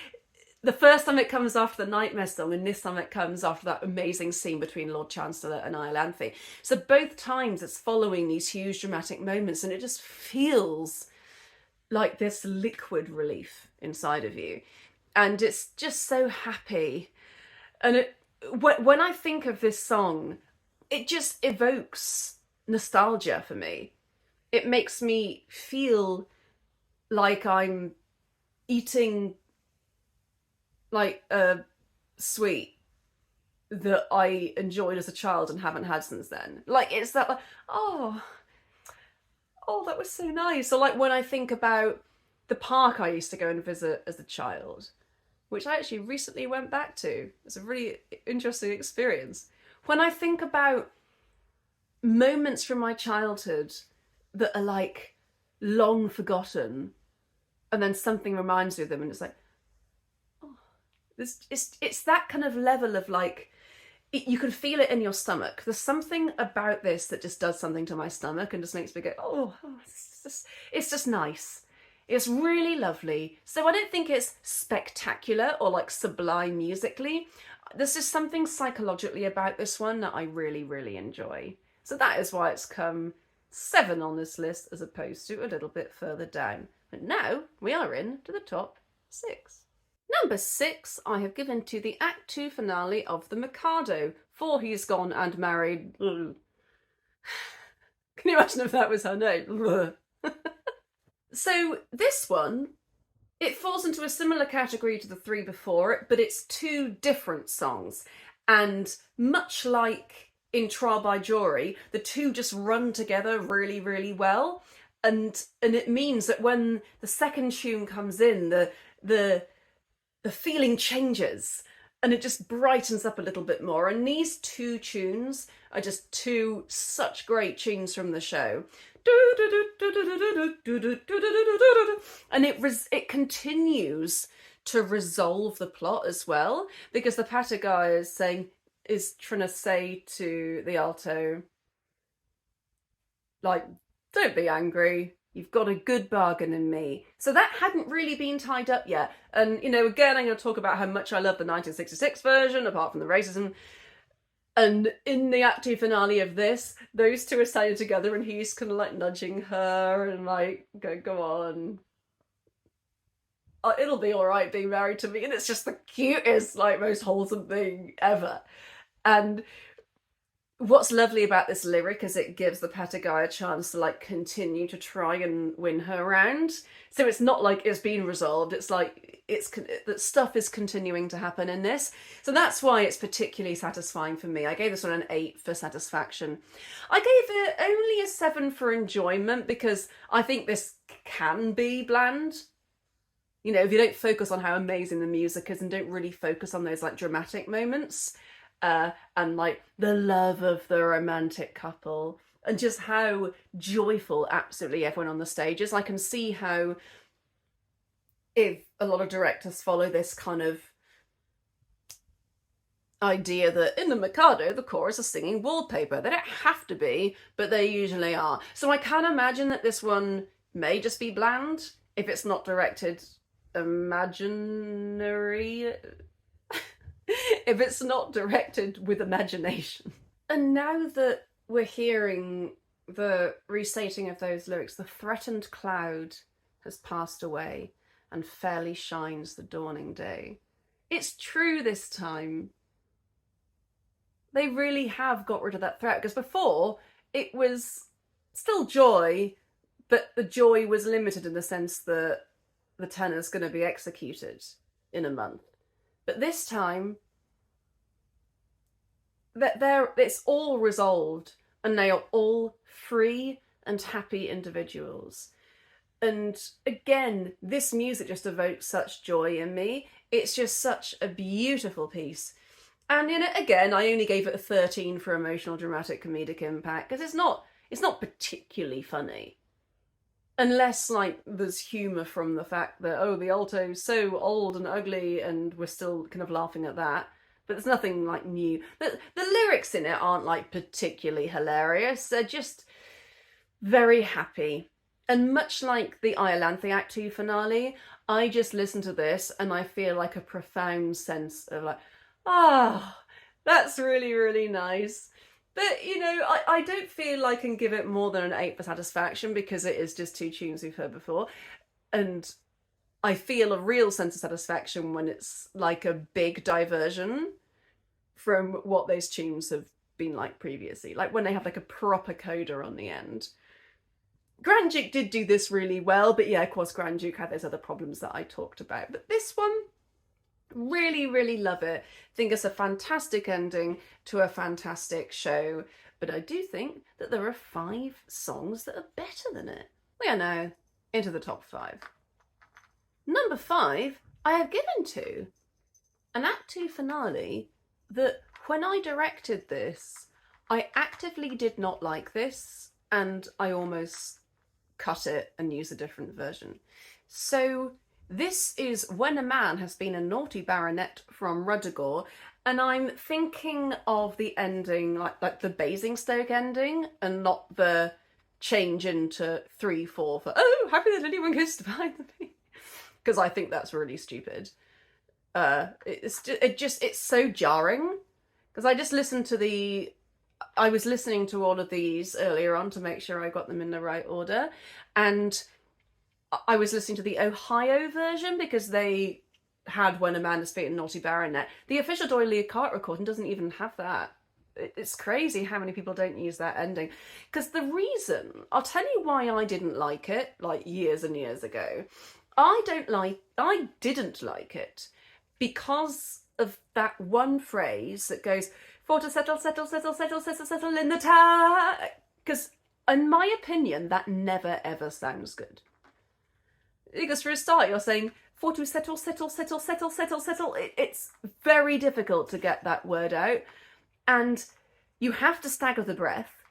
the first time it comes after the Nightmare song and this time it comes after that amazing scene between Lord Chancellor and Iolanthe. So both times it's following these huge dramatic moments and it just feels like this liquid relief inside of you. And it's just so happy. And when I think of this song, it just evokes nostalgia for me. It makes me feel like I'm eating like a sweet that I enjoyed as a child and haven't had since then. Like it's that like, oh, oh, that was so nice. Or like when I think about the park I used to go and visit as a child, which I actually recently went back to. It's a really interesting experience. When I think about moments from my childhood that are like long forgotten, and then something reminds you of them, and it's like, oh, it's that kind of level of like, you can feel it in your stomach. There's something about this that just does something to my stomach and just makes me go, oh, it's just nice. It's really lovely. So I don't think it's spectacular or like sublime musically. There's just something psychologically about this one that I really, really enjoy. So that is why it's come 7 on this list as opposed to a little bit further down. But now we are in to the top 6. Number 6, I have given to the Act 2 finale of the Mikado, for he's gone and married. Can you imagine if that was her name? So this one, it falls into a similar category to the 3 before it, but it's 2 different songs. And much like in Trial by Jury, the 2 just run together really, really well. And it means that when the second tune comes in, the feeling changes and it just brightens up a little bit more. And these 2 tunes are just 2 such great tunes from the show. And it continues to resolve the plot as well, because the patter guy is trying to say to the alto, like, don't be angry, you've got a good bargain in me. So that hadn't really been tied up yet. And, you know, again, I'm going to talk about how much I love the 1966 version, apart from the racism. And in the Act 2 finale of this, those 2 are standing together and he's kind of like nudging her and like, go on. It'll be all right being married to me. And it's just the cutest, like, most wholesome thing ever. And what's lovely about this lyric is it gives the patter guy a chance to like continue to try and win her around. So it's not like it's been resolved. It's like that stuff is continuing to happen in this. So that's why it's particularly satisfying for me. I gave this one an 8 for satisfaction. I gave it only a 7 for enjoyment because I think this can be bland. You know, if you don't focus on how amazing the music is and don't really focus on those like dramatic moments. And like the love of the romantic couple and just how joyful absolutely everyone on the stage is. I can see how if a lot of directors follow this kind of idea that in the Mikado the chorus is singing wallpaper. They don't have to be, but they usually are. So I can imagine that this one may just be bland if it's not directed imaginary. If it's not directed with imagination. And now that we're hearing the restating of those lyrics, the threatened cloud has passed away and fairly shines the dawning day. It's true this time. They really have got rid of that threat, because before it was still joy, but the joy was limited in the sense that the tenor's going to be executed in a month. But this time, it's all resolved and they are all free and happy individuals. And again, this music just evokes such joy in me. It's just such a beautiful piece. And, you know, again, I only gave it a 13 for emotional, dramatic, comedic impact, because it's not particularly funny. Unless, like, there's humour from the fact that, oh, the alto's so old and ugly and we're still kind of laughing at that. But there's nothing, like, new. The lyrics in it aren't, like, particularly hilarious. They're just very happy. And much like the IOLANTHE Act 2 finale, I just listen to this and I feel like a profound sense of, like, ah, that's really, really nice. But, you know, I don't feel I can give it more than an 8 for satisfaction, because it is just 2 tunes we've heard before. And I feel a real sense of satisfaction when it's like a big diversion from what those tunes have been like previously. Like when they have like a proper coda on the end. Grand Duke did do this really well, but yeah, of course, Grand Duke had those other problems that I talked about. But this one, really, really love it. Think it's a fantastic ending to a fantastic show. But I do think that there are 5 songs that are better than it. We are now into the top 5. Number 5, I have given to an Act 2 finale that when I directed this, I actively did not like this, and I almost cut it and use a different version. So this is When a Man Has Been a Naughty Baronet from Ruddigore, and I'm thinking of the ending, like the Basingstoke ending, and not the change into 3/4 for "Oh, happy that anyone kissed behind the bee," because I think that's really stupid. It's so jarring, because I just listened to I was listening to all of these earlier on to make sure I got them in the right order, and I was listening to the Ohio version because they had When a Man Has Been a Naughty Baronet. The official Doyle Cart recording doesn't even have that. It's crazy how many people don't use that ending. Because the reason, I'll tell you why I didn't like it, like years and years ago. I didn't like it because of that one phrase that goes, "For to settle in the town." Because in my opinion, that never ever sounds good. Because for a start, you're saying, "For to settle." It's very difficult to get that word out. And you have to stagger the breath.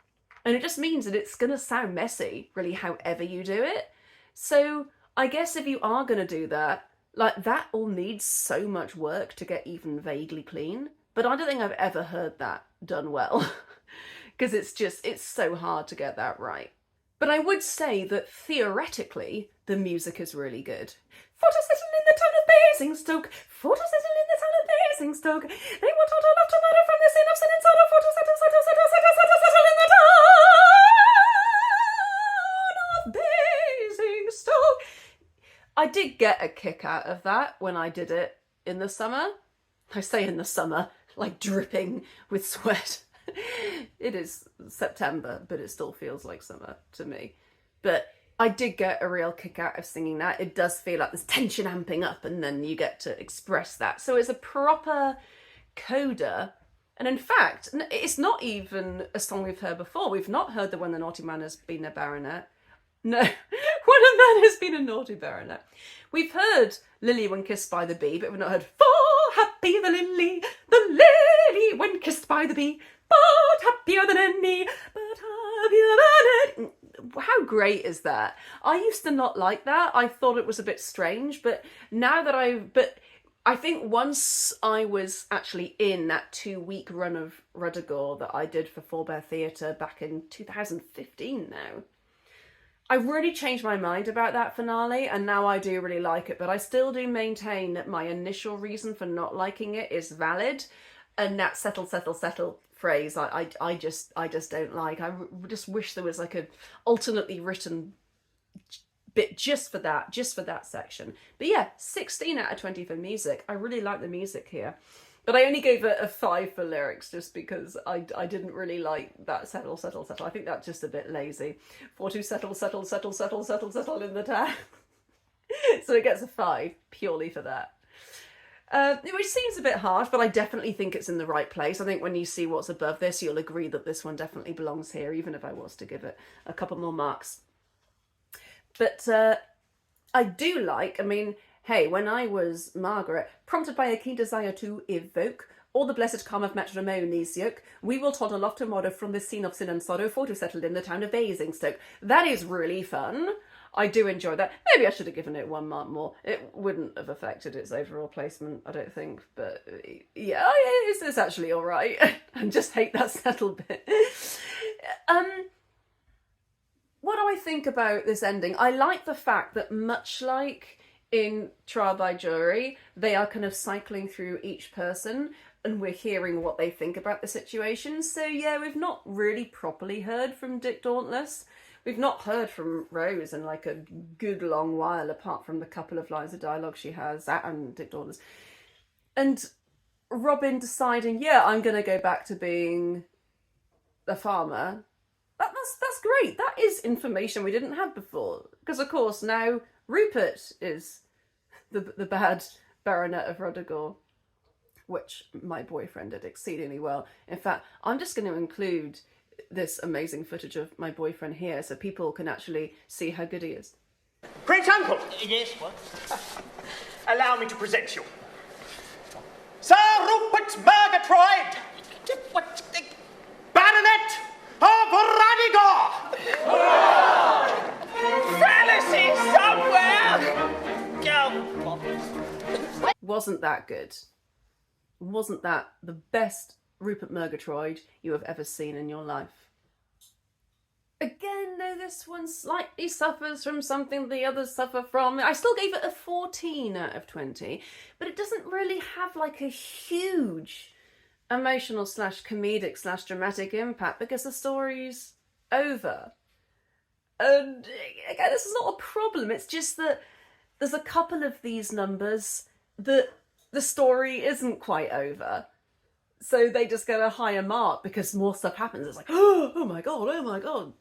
And it just means that it's going to sound messy, really, however you do it. So I guess if you are going to do that, like, that all needs so much work to get even vaguely clean. But I don't think I've ever heard that done well. Because it's so hard to get that right. But I would say that theoretically, the music is really good. "For to settle in the town of Basingstoke, for to settle in the town of Basingstoke, they want all enough to matter from the sin of sin and sorrow, for to settle in the town of Basingstoke." I did get a kick out of that when I did it in the summer. I say in the summer, like dripping with sweat. It is September, but it still feels like summer to me. But I did get a real kick out of singing that. It does feel like there's tension amping up, and then you get to express that. So it's a proper coda. And in fact, it's not even a song we've heard before. We've not heard the When the Naughty Man Has Been a Baronet. No, When a Man Has Been a Naughty Baronet. We've heard Lily When Kissed by the Bee, but we've not heard "For happy the lily when kissed by the bee, but happier than any, but happier than any." How great is that? I used to not like that. I thought it was a bit strange, but now that I think once I was actually in that 2-week run of Ruddigore that I did for Forbear Theatre back in 2015 now, I really changed my mind about that finale, and now I do really like it. But I still do maintain that my initial reason for not liking it is valid, and that settle phrase I just don't like. I just wish there was like a alternately written bit just for that section. But yeah, 16 out of 20 for music. I really like the music here. But I only gave it a 5 for lyrics just because I didn't really like that settle. I think that's just a bit lazy. "For to settle in the town." So it gets a 5 purely for that. Which seems a bit harsh, but I definitely think it's in the right place. I think when you see what's above this, you'll agree that this one definitely belongs here, even if I was to give it a couple more marks. But I do like, I mean, hey, when I was Margaret, prompted by a keen desire to evoke all the blessed calm of matrimony's yoke, we will toddle aloft tomorrow from the scene of sin and sorrow, for to settle in the town of Basingstoke. That is really fun. I do enjoy that. Maybe I should have given it 1 mark more. It wouldn't have affected its overall placement, I don't think. But yeah, it's actually all right. I just hate that settle bit. What do I think about this ending? I like the fact that, much like in Trial by Jury, they are kind of cycling through each person and we're hearing what they think about the situation. So yeah, we've not really properly heard from Dick Dauntless. We've not heard from Rose in like a good long while, apart from the couple of lines of dialogue she has, and Dick Dauntless. And Robin deciding, yeah, I'm going to go back to being a farmer. That's that's great. That is information we didn't have before. Because, of course, now Rupert is the bad baronet of Ruddigore, which my boyfriend did exceedingly well. In fact, I'm just going to include this amazing footage of my boyfriend here so people can actually see how good he is. Great uncle! Yes, what? Allow me to present you. Sir Rupert Murgatroyd! What? Baronet of Ruddigore! Fallacy somewhere! Go. Wasn't that good? Wasn't that the best Rupert Murgatroyd you have ever seen in your life? Again, though, this one slightly suffers from something the others suffer from. I still gave it a 14 out of 20, but it doesn't really have like a huge emotional / comedic / dramatic impact because the story's over. And again, this is not a problem. It's just that there's a couple of these numbers that the story isn't quite over. So they just get a higher mark because more stuff happens. It's like, oh my god.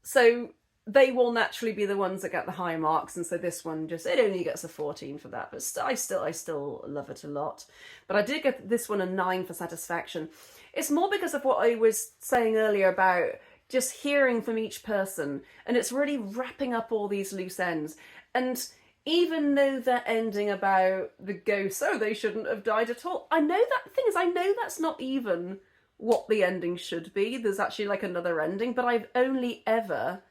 So they will naturally be the ones that get the higher marks, and so this one it only gets a 14 for that. But I still love it a lot. But I did give this one a 9 for satisfaction. It's more because of what I was saying earlier about just hearing from each person, and it's really wrapping up all these loose ends. And even though they're ending about the ghosts, they shouldn't have died at all. I know that's not even what the ending should be. There's actually like another ending, but I've only ever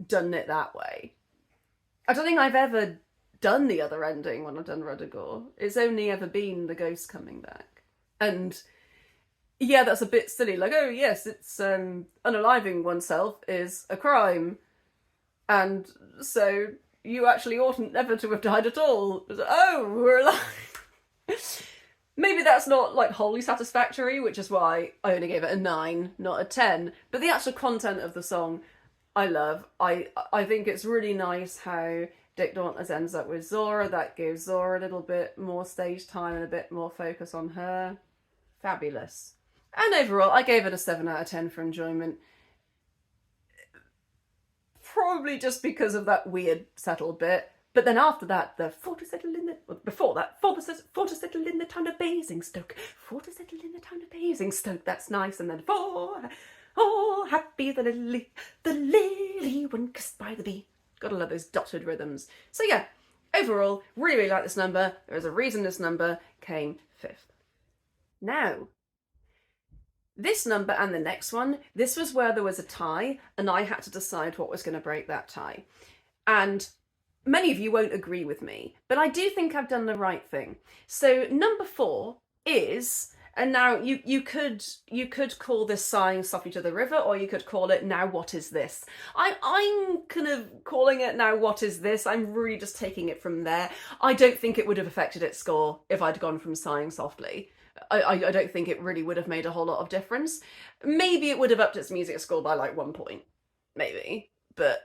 done it that way. I don't think I've ever done the other ending when I've done Ruddigore. It's only ever been the ghost coming back. And yeah, that's a bit silly. Like, oh yes, it's unaliving oneself is a crime. And so you actually oughtn't never to have died at all. Oh, we're alive. Maybe that's not like wholly satisfactory, which is why I only gave it a 9, not a 10. But the actual content of the song, I love. I think it's really nice how Dick Dauntless ends up with Zora. That gives Zora a little bit more stage time and a bit more focus on her. Fabulous. And overall, I gave it a 7 out of 10 for enjoyment. Probably just because of that weird settled bit. But then after that, the for to settle in the... Before that, for to settle in the town of Basingstoke. For to settle in the town of Basingstoke. That's nice. And then oh, happy the lily one kissed by the bee. Gotta love those dotted rhythms. So yeah, overall, really like this number. There is a reason this number came 5th. Now, this number and the next one, this was where there was a tie, and I had to decide what was going to break that tie. And many of you won't agree with me, but I do think I've done the right thing. So number 4 is, and now you could call this Sighing Softly to the River, or you could call it Now What Is This? I'm kind of calling it Now What Is This? I'm really just taking it from there. I don't think it would have affected its score if I'd gone from Sighing Softly. I don't think it really would have made a whole lot of difference. Maybe it would have upped its music score by like 1 point. Maybe. But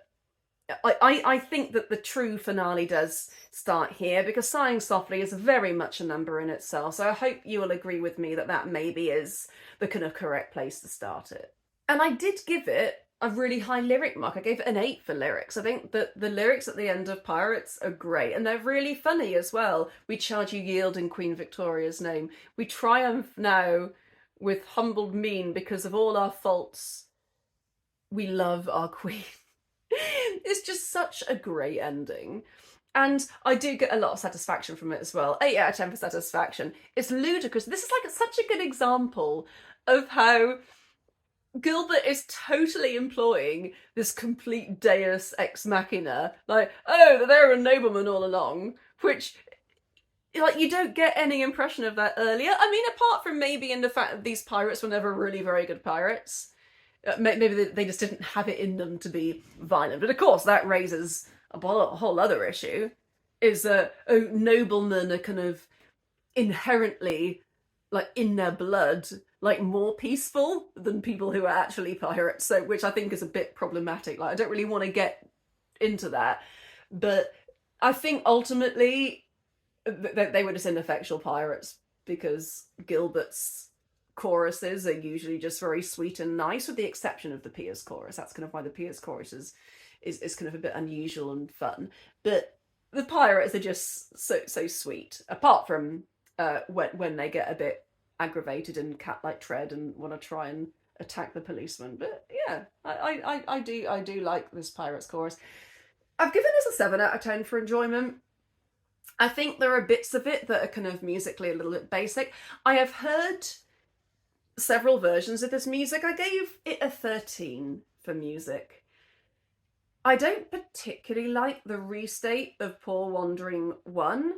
I think that the true finale does start here, because Sighing Softly is very much a number in itself. So I hope you will agree with me that that maybe is the kind of correct place to start it. And I did give it a really high lyric mark. I gave it an 8 for lyrics. I think that the lyrics at the end of Pirates are great, and they're really funny as well. We charge you yield in Queen Victoria's name. We triumph now with humbled mien because of all our faults. We love our queen. It's just such a great ending. And I do get a lot of satisfaction from it as well. 8 out of 10 for satisfaction. It's ludicrous. This is like such a good example of how Gilbert is totally employing this complete deus ex machina. Like, oh, they're a nobleman all along, which, like, you don't get any impression of that earlier. I mean, apart from maybe in the fact that these pirates were never really very good pirates. Maybe they just didn't have it in them to be violent. But of course, that raises a whole other issue. Is noblemen are kind of inherently, like, in their blood, like, more peaceful than people who are actually pirates, so which I think is a bit problematic. Like, I don't really want to get into that, but I think ultimately they were just ineffectual pirates because Gilbert's choruses are usually just very sweet and nice, with the exception of the Piers chorus. That's kind of why the Piers chorus is kind of a bit unusual and fun. But the pirates are just so sweet, apart from when they get a bit aggravated and cat-like tread and want to try and attack the policeman. But yeah, I do like this pirates chorus. I've given this a 7 out of 10 for enjoyment. I think there are bits of it that are kind of musically a little bit basic. I have heard several versions of this music. I gave it a 13 for music. I don't particularly like the restate of Poor Wandering 1.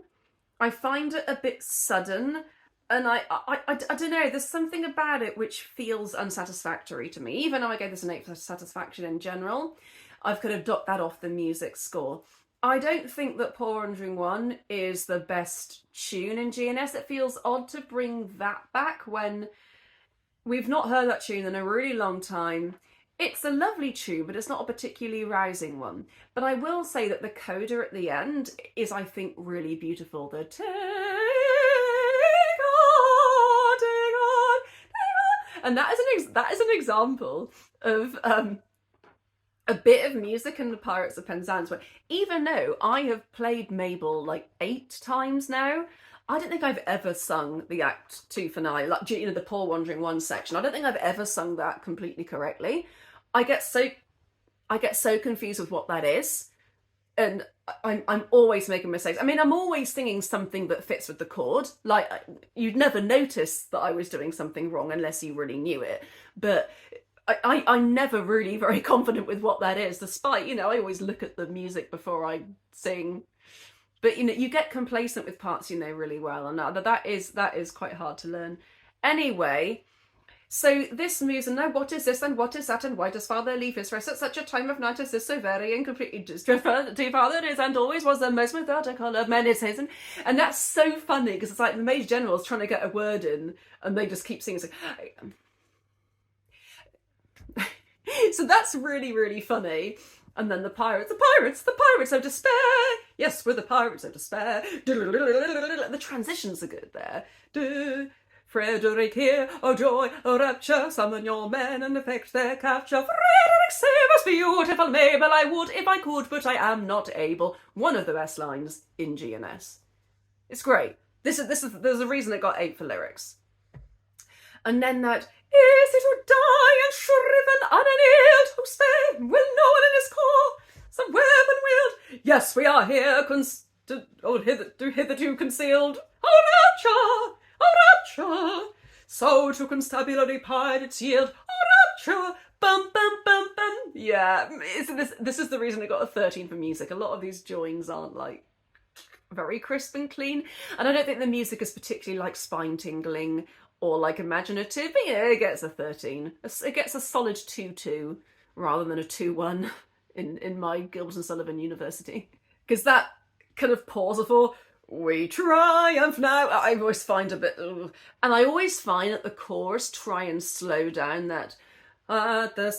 I find it a bit sudden, and I don't know, there's something about it which feels unsatisfactory to me. Even though I gave this an 8 for satisfaction in general, I've kind of docked that off the music score. I don't think that Poor Wandering 1 is the best tune in GNS. It feels odd to bring that back when we've not heard that tune in a really long time. It's a lovely tune, but it's not a particularly rousing one. But I will say that the coda at the end is, I think, really beautiful. The take on, take on, take on. And that is an example of a bit of music in the Pirates of Penzance where, even though I have played Mabel like 8 times now, I don't think I've ever sung the Act 2 finale, like, you know, the Poor Wandering 1 section. I don't think I've ever sung that completely correctly. I get so confused with what that is, and I'm always making mistakes. I mean, I'm always singing something that fits with the chord. Like, you'd never notice that I was doing something wrong unless you really knew it. But I'm never really very confident with what that is, despite, you know, I always look at the music before I sing. But, you know, you get complacent with parts you know really well, and that is quite hard to learn. Anyway, so this moves, and now what is this, and what is that, and why does father leave his rest at such a time of night as this, so very and completely distressed? To father is and always was the most methodical of men, is his, and that's so funny, because it's like the Major General's trying to get a word in, and they just keep singing. So that's really, really funny. And then the pirates of despair. Yes, we're the pirates of despair. The transitions are good there. Frederick here, oh joy, oh rapture, summon your men and effect their capture. Frederick, save us, beautiful Mabel, I would if I could, but I am not able. One of the best lines in GNS. It's great. There's a reason it got 8 for lyrics. And then that, is it to die and shriven unannealed, whose fame will no one in his core some weapon wield? Yes, we are here, hitherto concealed. Oh rapture, so to constabulary pirates yield. Oh rapture, bum bum bum bum. Yeah, this is the reason it got a 13 for music. A lot of these joins aren't like very crisp and clean, and I don't think the music is particularly like spine tingling or like imaginative, but yeah, it gets a 13. It gets a solid 2-2 rather than a 2-1 in my Gilbert and Sullivan University. Because that kind of pause before, we triumph now, I always find a bit, and I always find that the chorus try and slow down that, at the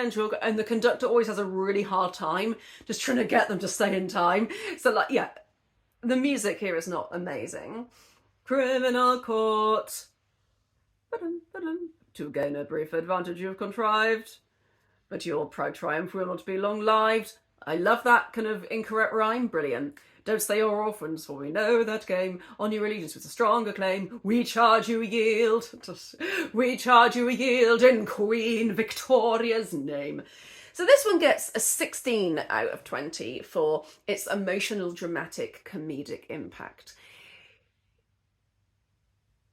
central, and the conductor always has a really hard time just trying to get them to stay in time. So like, yeah, the music here is not amazing. Criminal court. To gain a brief advantage you have contrived, but your proud triumph will not be long-lived. I love that kind of incorrect rhyme. Brilliant. Don't stay your orphans, for we know that game. On your allegiance with a stronger claim. We charge you yield. We charge you yield in Queen Victoria's name. So this one gets a 16 out of 20 for its emotional, dramatic, comedic impact.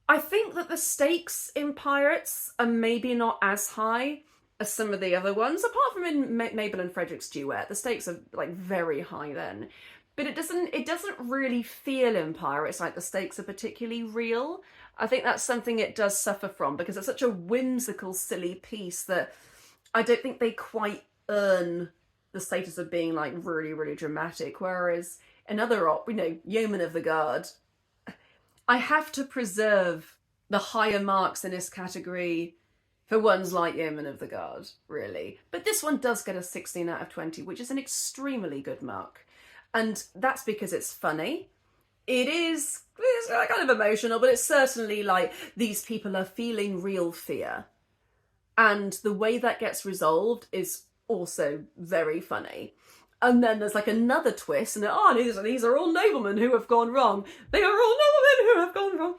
I think that the stakes in Pirates are maybe not as high as some of the other ones, apart from in Mabel and Frederick's duet. The stakes are like very high then. But it doesn't really feel in Pirates like the stakes are particularly real. I think that's something it does suffer from, because it's such a whimsical, silly piece that I don't think they quite earn the status of being like really, really dramatic. Whereas in other Yeomen of the Guard, I have to preserve the higher marks in this category for ones like Yeomen of the Guard, really. But this one does get a 16 out of 20, which is an extremely good mark. And that's because it's funny. it's kind of emotional, but it's certainly like these people are feeling real fear. And the way that gets resolved is also very funny. And then there's like another twist, and these are all noblemen who have gone wrong. They are all noblemen who have gone wrong.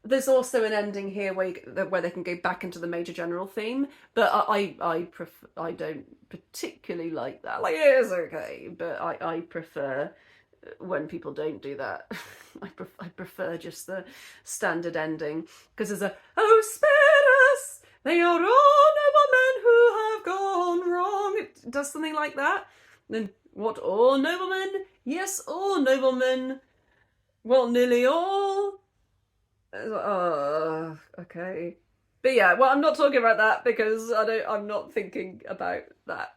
There's also an ending here where they can go back into the Major General theme, but I don't particularly like that. Like, it is okay, but I prefer when people don't do that. I prefer just the standard ending, because there's oh, spare us, they are all noblemen who have gone wrong. It does something like that. Then, what, all noblemen? Yes, all noblemen. Well, nearly all. Okay. But yeah, well, I'm not talking about that because I'm not thinking about that.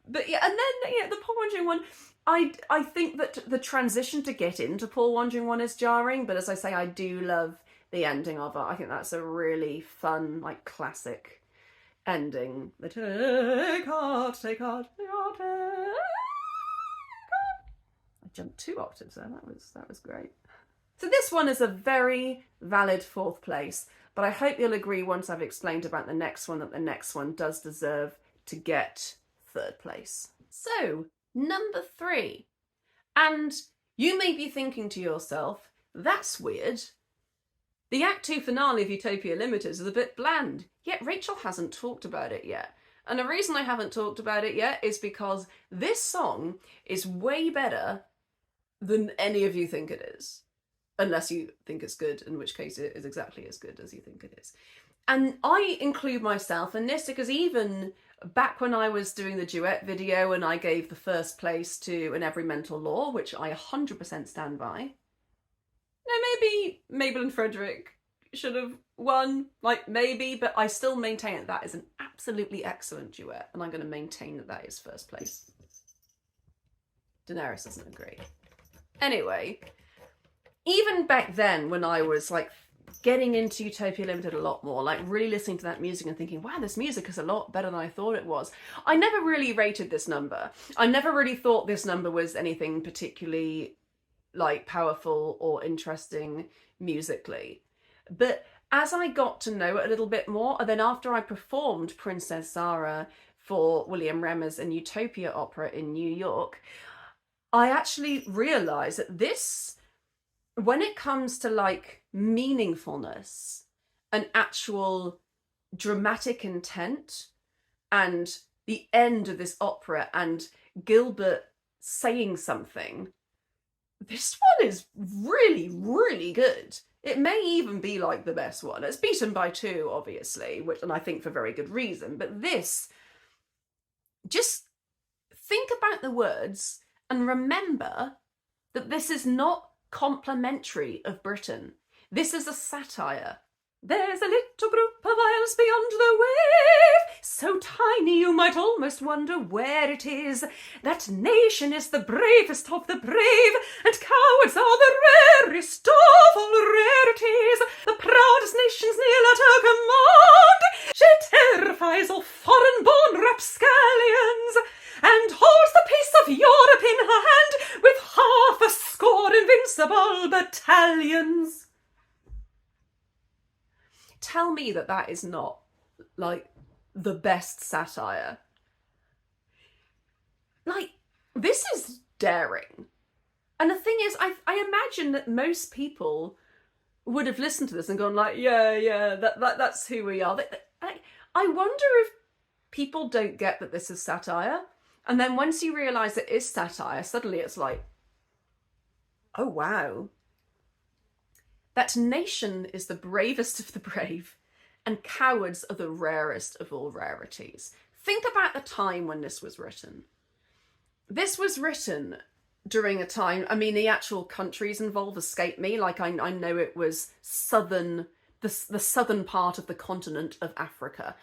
But yeah, and then yeah, the Paul Wandering one, I think that the transition to get into Paul Wandering one is jarring, but as I say, I do love the ending of it. I think that's a really fun, like, classic ending. The take heart, take heart, take heart, take heart. I jumped 2 octaves there. That was great. So this one is a very valid 4th place, but I hope you'll agree once I've explained about the next one that the next one does deserve to get 3rd place. So, number 3. And you may be thinking to yourself, that's weird. The Act 2 finale of Utopia Limited is a bit bland, yet Rachel hasn't talked about it yet. And the reason I haven't talked about it yet is because this song is way better than any of you think it is. Unless you think it's good, in which case it is exactly as good as you think it is. And I include myself in this because even back when I was doing the duet video and I gave the 1st place to An Every Mental Law, which I 100% stand by. Now maybe Mabel and Frederick should have won, like maybe, but I still maintain that is an absolutely excellent duet, and I'm going to maintain that is 1st place. Daenerys doesn't agree. Anyway, even back then when I was like getting into Utopia Limited a lot more, like really listening to that music and thinking, wow, this music is a lot better than I thought it was, I never really rated this number. I never really thought this number was anything particularly like powerful or interesting musically. But as I got to know it a little bit more, and then after I performed Princess Zara for William Remmer's and Utopia Opera in New York, I actually realised that this, when it comes to like meaningfulness and actual dramatic intent and the end of this opera and Gilbert saying something, this one is really, really good. It may even be like the best one. It's beaten by 2, obviously, and I think for very good reason. But this, just think about the words and remember that this is not complimentary of Britain. This is a satire. There's a little group of isles beyond the wave, so tiny you might almost wonder where it is. That nation is the bravest of the brave, and cowards are the rarest of all rarities. The proudest nations kneel at her command. She terrifies all foreign-born rapscallions, and holds the peace of Europe in her hand with 50 invincible battalions. Tell me that is not, like, the best satire. Like, this is daring. And the thing is, I imagine that most people would have listened to this and gone like, yeah, that's who we are. I wonder if people don't get that this is satire. And then once you realise it is satire, suddenly it's like, oh wow. That nation is the bravest of the brave, and cowards are the rarest of all rarities. Think about the time when this was written. This was written during a time, I mean, the actual countries involved escape me. Like, I know it was the southern part of the continent of Africa,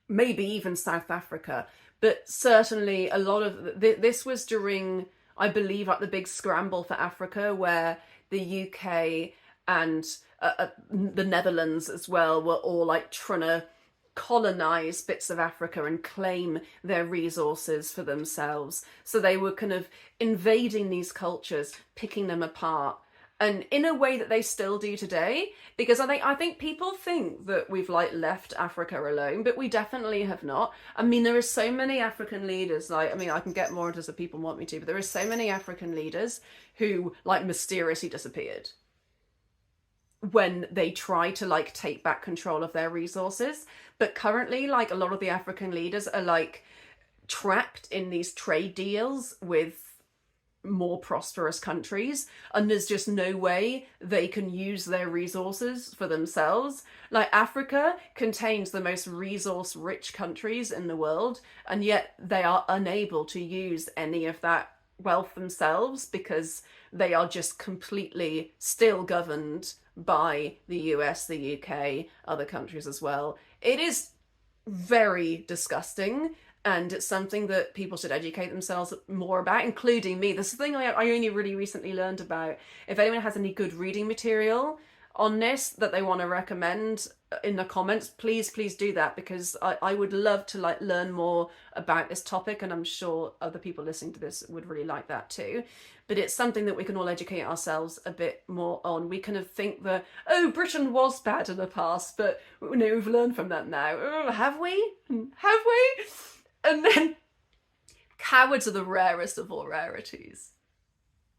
maybe even South Africa, but certainly a lot of this was during, I believe, like the big scramble for Africa, where the UK and the Netherlands as well were all like trying to colonize bits of Africa and claim their resources for themselves. So they were kind of invading these cultures, picking them apart, and in a way that they still do today, because I think people think that we've like left Africa alone, but we definitely have not. I mean, there are so many African leaders, like, I mean, I can get more into this if people want me to, but there are so many African leaders who like mysteriously disappeared when they try to like take back control of their resources. But currently, like, a lot of the African leaders are like trapped in these trade deals with more prosperous countries, and there's just no way they can use their resources for themselves. Like, Africa contains the most resource rich countries in the world, and yet they are unable to use any of that wealth themselves because they are just completely still governed by the US, the UK, other countries as well. It is very disgusting, and it's something that people should educate themselves more about, including me. This is the thing I only really recently learned about. If anyone has any good reading material on this that they want to recommend in the comments, please do that, because I would love to like learn more about this topic, and I'm sure other people listening to this would really like that too. But it's something that we can all educate ourselves a bit more on. We kind of think that, oh, Britain was bad in the past, but you know, we've learned from that now. Oh, have we? Have we? And then cowards are the rarest of all rarities.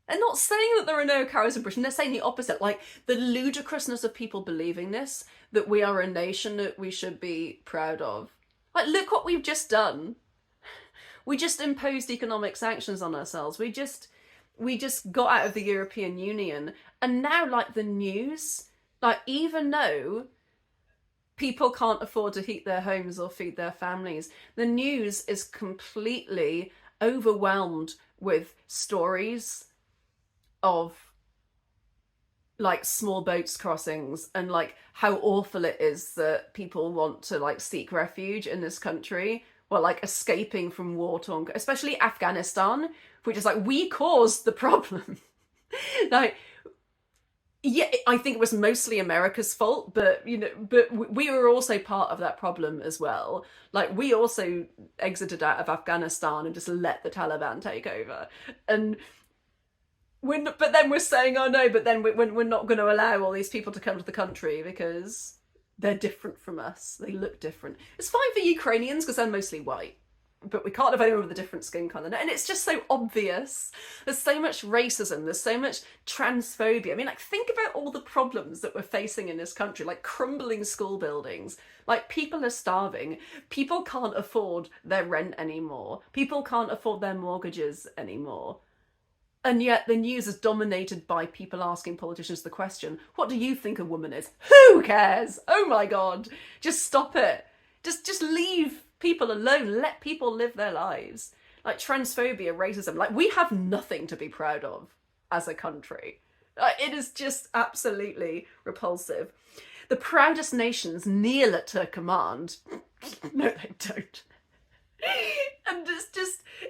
They're not saying that there are no cowards in Britain, they're saying the opposite. Like, the ludicrousness of people believing this, that we are a nation that we should be proud of. Like, look what we've just done. We just imposed economic sanctions on ourselves. We just got out of the European Union. And now, like, the news, like, even though people can't afford to heat their homes or feed their families, the news is completely overwhelmed with stories of like small boats crossings and like how awful it is that people want to like seek refuge in this country, or like escaping from war-torn, especially Afghanistan, which is like, we caused the problem. Like, yeah, I think it was mostly America's fault, but you know, but we were also part of that problem as well. Like, we also exited out of Afghanistan and just let the Taliban take over, and but then we're saying, oh no, but then we're not going to allow all these people to come to the country because they're different from us. They look different. It's fine for Ukrainians because they're mostly white, but we can't have anyone with a different skin colour. And it's just so obvious. There's so much racism. There's so much transphobia. I mean, like, think about all the problems that we're facing in this country, like crumbling school buildings. Like, people are starving. People can't afford their rent anymore. People can't afford their mortgages anymore. And yet the news is dominated by people asking politicians the question, what do you think a woman is? Who cares? Oh my God. Just stop it. Just leave people alone. Let people live their lives. Like, transphobia, racism, like, we have nothing to be proud of as a country. It is just absolutely repulsive. The proudest nations kneel at her command. No, they don't. And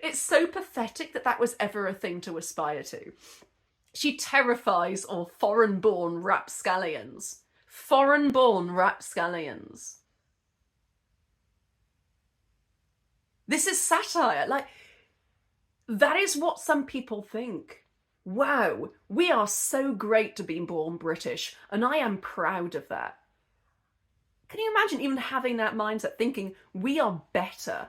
it's so pathetic that was ever a thing to aspire to. She terrifies all foreign-born rapscallions. Foreign-born rapscallions. This is satire. Like, that is what some people think. Wow, we are so great to be born British, and I am proud of that. Can you imagine even having that mindset, thinking we are better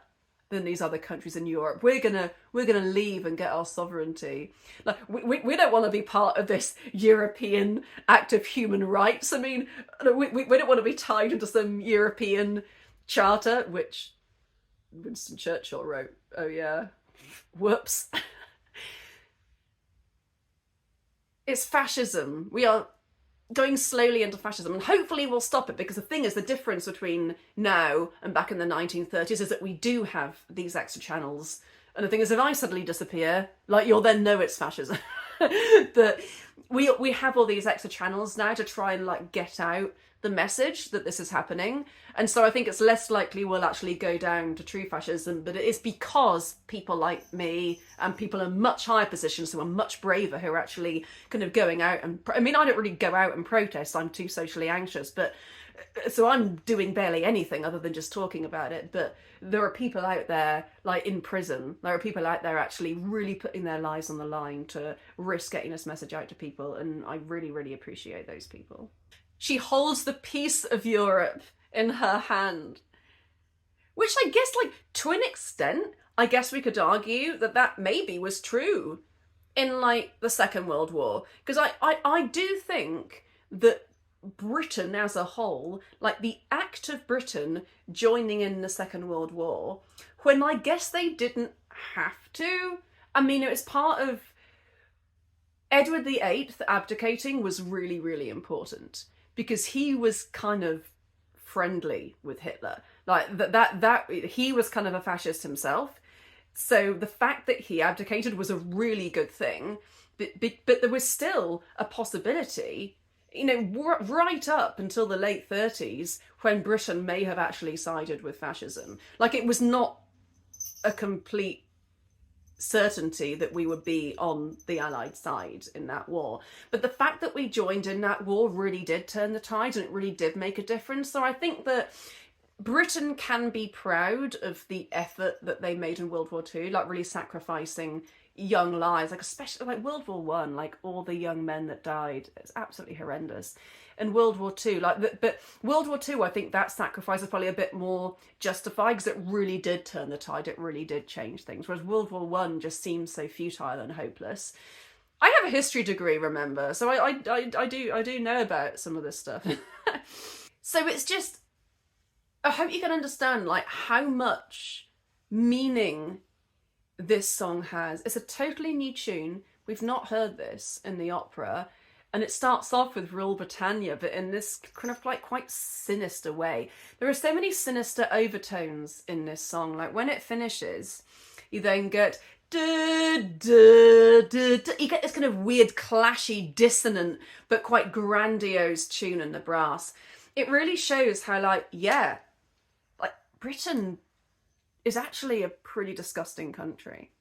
than these other countries in Europe? We're gonna leave and get our sovereignty. Like, we don't want to be part of this European Act of Human Rights. I mean, we don't want to be tied into some European charter, which Winston Churchill wrote. Oh yeah, whoops. It's fascism. We are going slowly into fascism, and hopefully we'll stop it, because the thing is, the difference between now and back in the 1930s is that we do have these extra channels. And the thing is, if I suddenly disappear, like, you'll then know it's fascism. That we have all these extra channels now to try and like get out the message that this is happening. And so I think it's less likely we'll actually go down to true fascism, but it is because people like me and people in much higher positions who are much braver, who are actually kind of going out and, I mean, I don't really go out and protest, I'm too socially anxious, but So I'm doing barely anything other than just talking about it, but there are people out there, like in prison, there are people out there actually really putting their lives on the line to risk getting this message out to people, and I really, really appreciate those people. She holds the peace of Europe in her hand. Which I guess, like, to an extent, I guess we could argue that that maybe was true in, like, the Second World War. Because I do think that Britain as a whole, like the act of Britain joining in the Second World War, when I guess they didn't have to. I mean, it was part of Edward VIII abdicating was really, really important because he was kind of friendly with Hitler. Like that he was kind of a fascist himself. So the fact that he abdicated was a really good thing. But there was still a possibility, you know, right up until the late 30s, when Britain may have actually sided with fascism. Like, it was not a complete certainty that we would be on the Allied side in that war. But the fact that we joined in that war really did turn the tide, and it really did make a difference. So I think that Britain can be proud of the effort that they made in World War II, like really sacrificing young lives, like especially like World War One, like all the young men that died. It's absolutely horrendous. And World War Two, like, but World War Two, I think that sacrifice is probably a bit more justified because it really did turn the tide. It really did change things. Whereas World War One just seems so futile and hopeless. I have a history degree, remember, so I do know about some of this stuff. So it's just, I hope you can understand like how much meaning this song has. It's a totally new tune. We've not heard this in the opera. And it starts off with Rule Britannia, but in this kind of like quite sinister way. There are so many sinister overtones in this song. Like when it finishes, you then get you get this kind of weird clashy, dissonant, but quite grandiose tune in the brass. It really shows how like, yeah, like Britain is actually a pretty disgusting country.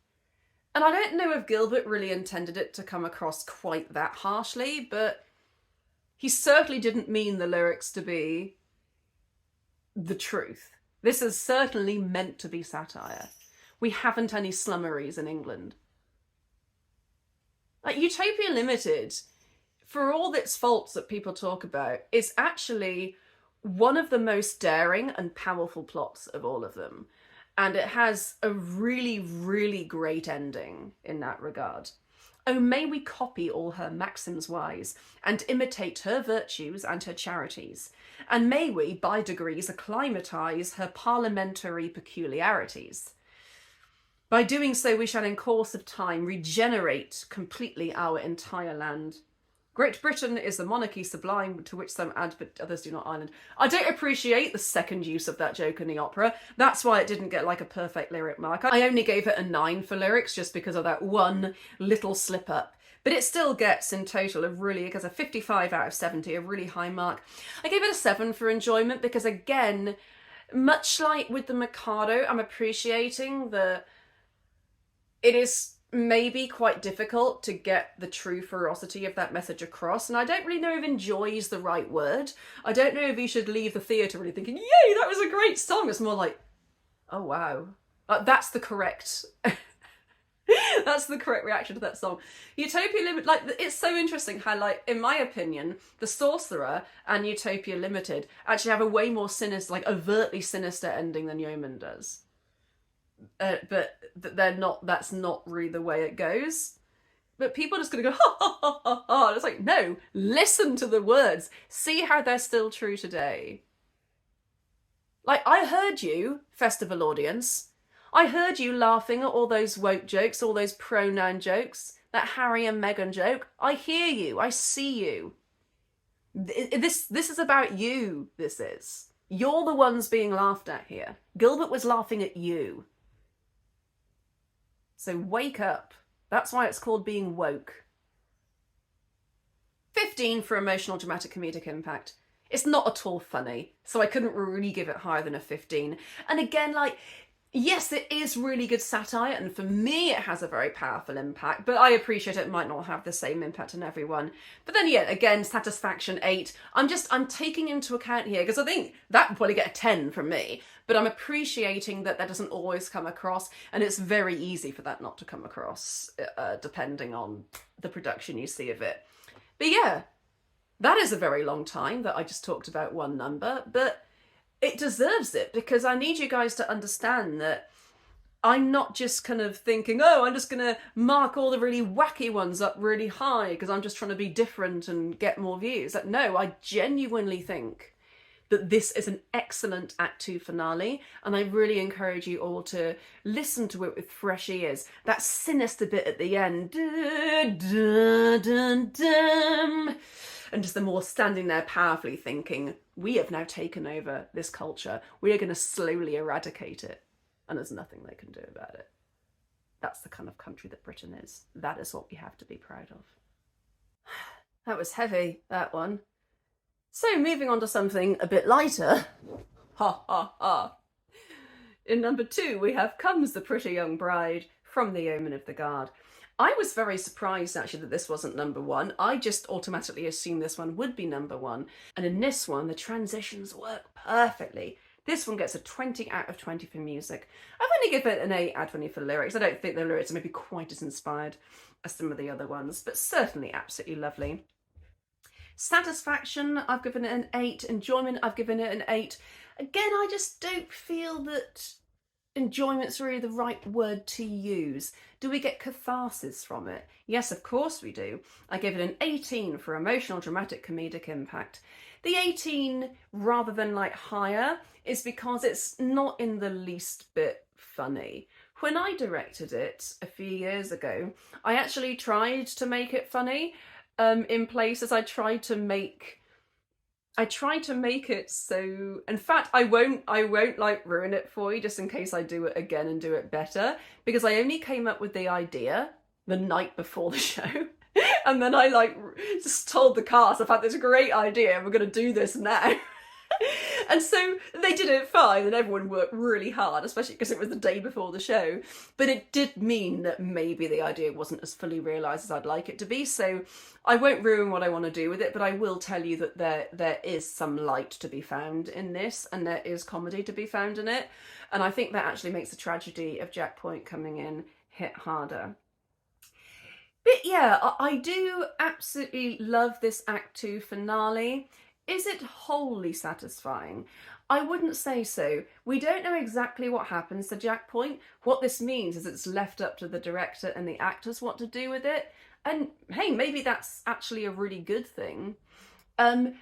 And I don't know if Gilbert really intended it to come across quite that harshly, but he certainly didn't mean the lyrics to be the truth. This is certainly meant to be satire. We haven't any slummeries in England. Like Utopia Limited, for all its faults that people talk about, is actually one of the most daring and powerful plots of all of them. And it has a really, really great ending in that regard. Oh, may we copy all her maxims wise, and imitate her virtues and her charities, and may we, by degrees, acclimatise her parliamentary peculiarities. By doing so, we shall in course of time regenerate completely our entire land. Great Britain is the monarchy sublime to which some add but others do not island. I don't appreciate the second use of that joke in the opera. That's why it didn't get like a perfect lyric mark. I only gave it a 9 for lyrics just because of that one little slip up. But it still gets in total it gets a 55 out of 70, a really high mark. I gave it a 7 for enjoyment because again, much like with the MIKADO, I'm appreciating the... It is maybe quite difficult to get the true ferocity of that message across, and I don't really know if enjoy is the right word. I don't know if you should leave the theatre really thinking, yay, that was a great song. It's more like, oh wow, that's the correct that's the correct reaction to that song. Utopia Limited, like, it's so interesting how, like, in my opinion, the Sorcerer and Utopia Limited actually have a way more sinister, like overtly sinister ending than Yeomen does. But they're not, that's not really the way it goes. But people are just going to go, ha, ha, ha, ha, ha. And it's like, no, listen to the words. See how they're still true today. Like, I heard you, festival audience. I heard you laughing at all those woke jokes, all those pronoun jokes, that Harry and Meghan joke. I hear you. I see you. This is about you, this is. You're the ones being laughed at here. Gilbert was laughing at you. So wake up. That's why it's called being woke. 15 for emotional, dramatic, comedic impact. It's not at all funny, so I couldn't really give it higher than a 15. And again, like, Yes, it is really good satire, and for me it has a very powerful impact, but I appreciate it might not have the same impact on everyone. But then yeah, again, satisfaction 8. I'm taking into account here, because I think that would probably get a 10 from me, but I'm appreciating that doesn't always come across, and it's very easy for that not to come across, depending on the production you see of it. But yeah, that is a very long time that I just talked about one number, but it deserves it, because I need you guys to understand that I'm not just kind of thinking, oh, I'm just going to mark all the really wacky ones up really high because I'm just trying to be different and get more views. Like, no, I genuinely think that this is an excellent Act 2 finale, and I really encourage you all to listen to it with fresh ears. That sinister bit at the end, and just them all standing there powerfully thinking, we have now taken over this culture. We are going to slowly eradicate it, and there's nothing they can do about it. That's the kind of country that Britain is. That is what we have to be proud of. That was heavy, that one. So moving on to something a bit lighter. Ha ha ha. In number 2, we have Comes the Pretty Young Bride from the Yeomen of the Guard. I was very surprised actually that this wasn't number 1. I just automatically assumed this one would be number 1. And in this one, the transitions work perfectly. This one gets a 20 out of 20 for music. I've only given it an 8 out of 20 for lyrics. I don't think the lyrics are maybe quite as inspired as some of the other ones, but certainly absolutely lovely. Satisfaction, I've given it an 8. Enjoyment, I've given it an 8. Again, I just don't feel that enjoyment's really the right word to use. Do we get catharsis from it? Yes, of course we do. I gave it an 18 for emotional, dramatic, comedic impact. The 18, rather than like higher, is because it's not in the least bit funny. When I directed it a few years ago, I actually tried to make it funny. In places I tried to make it so, in fact, I won't like ruin it for you just in case I do it again and do it better, because I only came up with the idea the night before the show. And then I like just told the cast, I've had this great idea and we're going to do this now. And so they did it fine and everyone worked really hard, especially because it was the day before the show. But it did mean that maybe the idea wasn't as fully realised as I'd like it to be. So I won't ruin what I want to do with it, but I will tell you that there is some light to be found in this, and there is comedy to be found in it. And I think that actually makes the tragedy of Jack Point coming in hit harder. But yeah, I do absolutely love this Act 2 finale. Is it wholly satisfying? I wouldn't say so. We don't know exactly what happens to Jack Point. What this means is it's left up to the director and the actors what to do with it. And hey, maybe that's actually a really good thing. I'll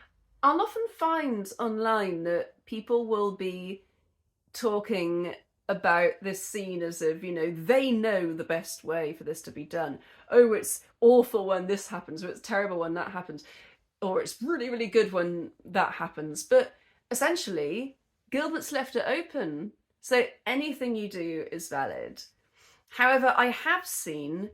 often find online that people will be talking about this scene as if, you know, they know the best way for this to be done. Oh, it's awful when this happens, or it's terrible when that happens, or it's really, really good when that happens. But essentially, Gilbert's left it open, so anything you do is valid. However, I have seen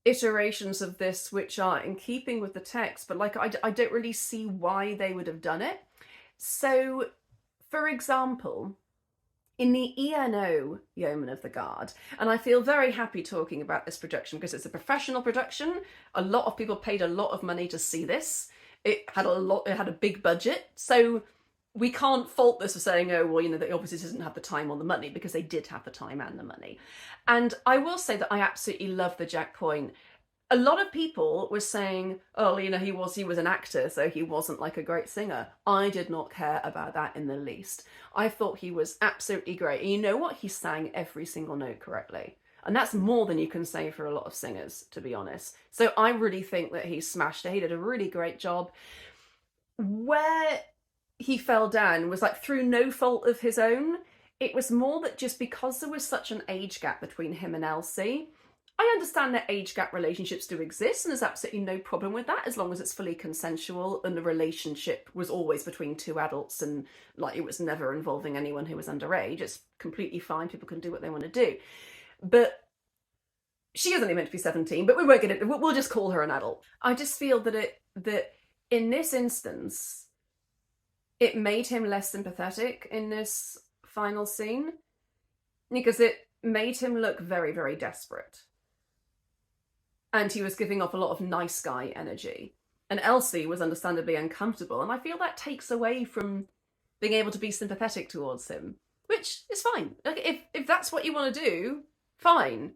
iterations of this which are in keeping with the text, but like I don't really see why they would have done it. So, for example, in the ENO Yeomen of the Guard, and I feel very happy talking about this production because it's a professional production. A lot of people paid a lot of money to see this. It had a big budget, so we can't fault this for saying, oh, well, you know, they obviously doesn't have the time or the money, because they did have the time and the money. And I will say that I absolutely love the Jack Point. A lot of people were saying, oh, you know, he was an actor, so he wasn't like a great singer. I did not care about that in the least. I thought he was absolutely great. And you know what? He sang every single note correctly. And that's more than you can say for a lot of singers, to be honest. So I really think that he smashed it. He did a really great job. Where he fell down was like through no fault of his own. It was more that just because there was such an age gap between him and Elsie, I understand that age gap relationships do exist, and there's absolutely no problem with that as long as it's fully consensual and the relationship was always between two adults and like it was never involving anyone who was underage. It's completely fine. People can do what they want to do. But she is only meant to be 17, but we won't get it. We'll just call her an adult. I just feel that in this instance, it made him less sympathetic in this final scene. because it made him look very, very desperate. And he was giving off a lot of nice guy energy. And Elsie was understandably uncomfortable, and I feel that takes away from being able to be sympathetic towards him, which is fine. Like, if that's what you want to do, fine.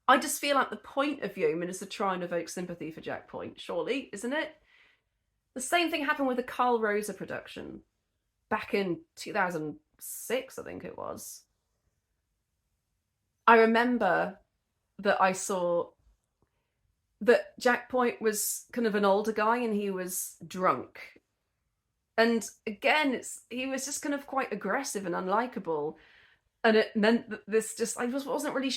I just feel like the point of Yeoman is to try and evoke sympathy for Jack Point, surely, isn't it? The same thing happened with the Carl Rosa production back in 2006, I think it was. I remember that I saw that Jack Point was kind of an older guy and he was drunk. And again, he was just kind of quite aggressive and unlikable. And it meant that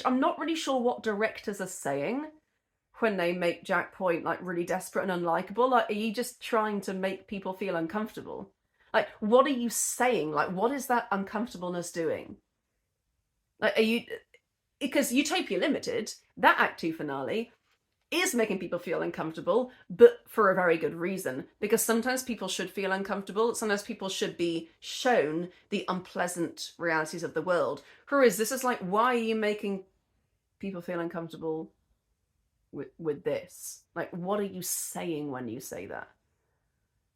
I'm not really sure what directors are saying when they make Jack Point like really desperate and unlikable. Like, are you just trying to make people feel uncomfortable? Like, what are you saying? Like, what is that uncomfortableness doing? Like, because Utopia Limited, that Act 2 finale, is making people feel uncomfortable, but for a very good reason. Because sometimes people should feel uncomfortable. Sometimes people should be shown the unpleasant realities of the world. Whereas this is like, why are you making people feel uncomfortable with this? Like, what are you saying when you say that?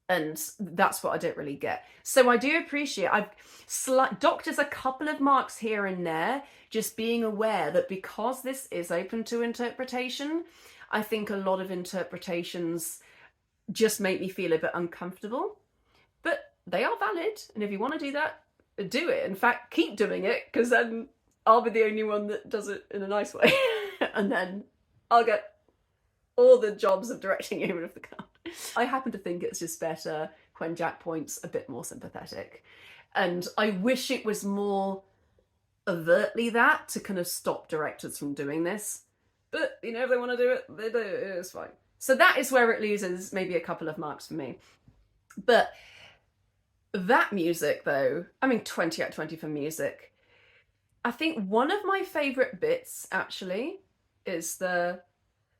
And that's what I don't really get. So I do appreciate, I've docked a couple of marks here and there, just being aware that because this is open to interpretation, I think a lot of interpretations just make me feel a bit uncomfortable. But they are valid, and if you want to do that, do it. In fact, keep doing it, because then I'll be the only one that does it in a nice way. And then I'll get all the jobs of directing Yeomen of the Guard. I happen to think it's just better when Jack Point's a bit more sympathetic. And I wish it was more overtly that, to kind of stop directors from doing this. But, you know, if they want to do it, they do it. It's fine. So that is where it loses maybe a couple of marks for me. But that music, though, I mean, 20 out of 20 for music. I think one of my favourite bits, actually, is the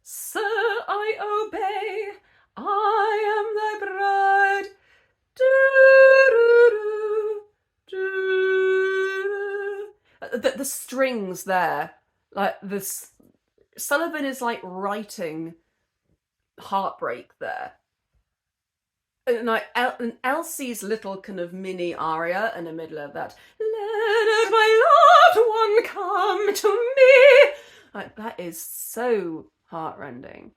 "Sir, I obey, I am thy bride, the strings there, like this, Sullivan is like writing heartbreak there. And like Elsie's little kind of mini aria in the middle of that, "Let my loved one come to me," like that is so heartrending.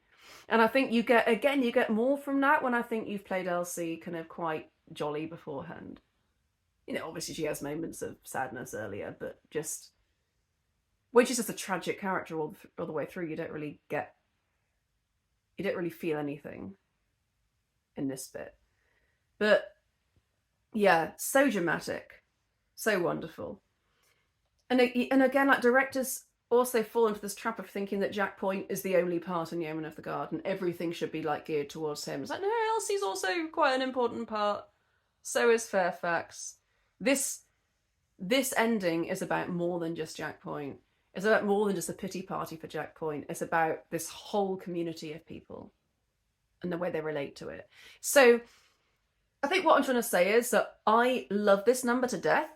And I think you get more from that when I think you've played Elsie kind of quite jolly beforehand. You know, obviously she has moments of sadness earlier, but just when she's just a tragic character all the way through, you don't really feel anything in this bit. But yeah, so dramatic, so wonderful. And again, like, directors also fall into this trap of thinking that Jack Point is the only part in Yeomen of the Guard and everything should be like geared towards him. It's like, no, Elsie's also quite an important part. So is Fairfax. This ending is about more than just Jack Point. It's about more than just a pity party for Jack Point. It's about this whole community of people and the way they relate to it. So I think what I'm trying to say is that I love this number to death,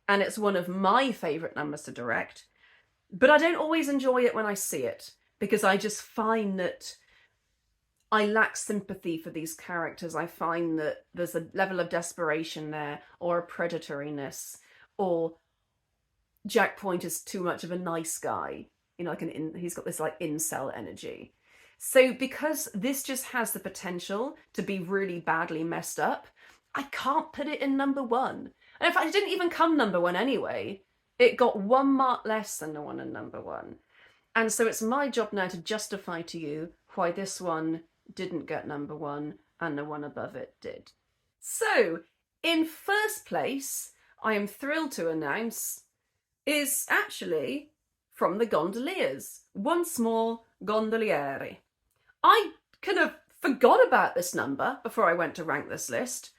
and it's one of my favourite numbers to direct. But I don't always enjoy it when I see it, because I just find that I lack sympathy for these characters. I find that there's a level of desperation there, or a predatoriness, or Jack Point is too much of a nice guy. You know, he's got this like incel energy. So because this just has the potential to be really badly messed up, I can't put it in number one. And in fact, it didn't even come number one anyway. It got 1 mark less than the one in number one. And so it's my job now to justify to you why this one didn't get number one and the one above it did. So, in first place, I am thrilled to announce, is actually from the Gondoliers. Once more, Gondolieri. I kind of forgot about this number before I went to rank this list,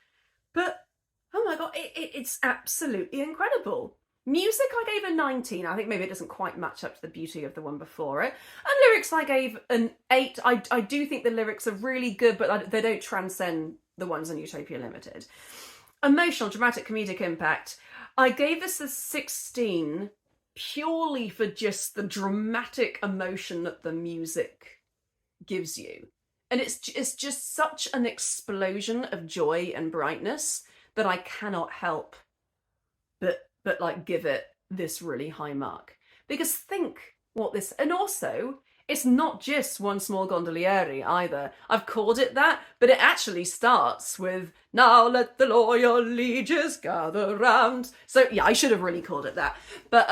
but oh my god, it's absolutely incredible. Music I gave a 19. I think maybe it doesn't quite match up to the beauty of the one before it. And lyrics I gave an 8. I do think the lyrics are really good, but they don't transcend the ones in Utopia Limited. Emotional, dramatic, comedic impact. I gave this a 16 purely for just the dramatic emotion that the music gives you. And it's just such an explosion of joy and brightness that I cannot help but like give it this really high mark. Because think what this, and also it's not just One Small Gondoliere either. I've called it that, but it actually starts with "Now let the loyal lieges gather round." So yeah, I should have really called it that. But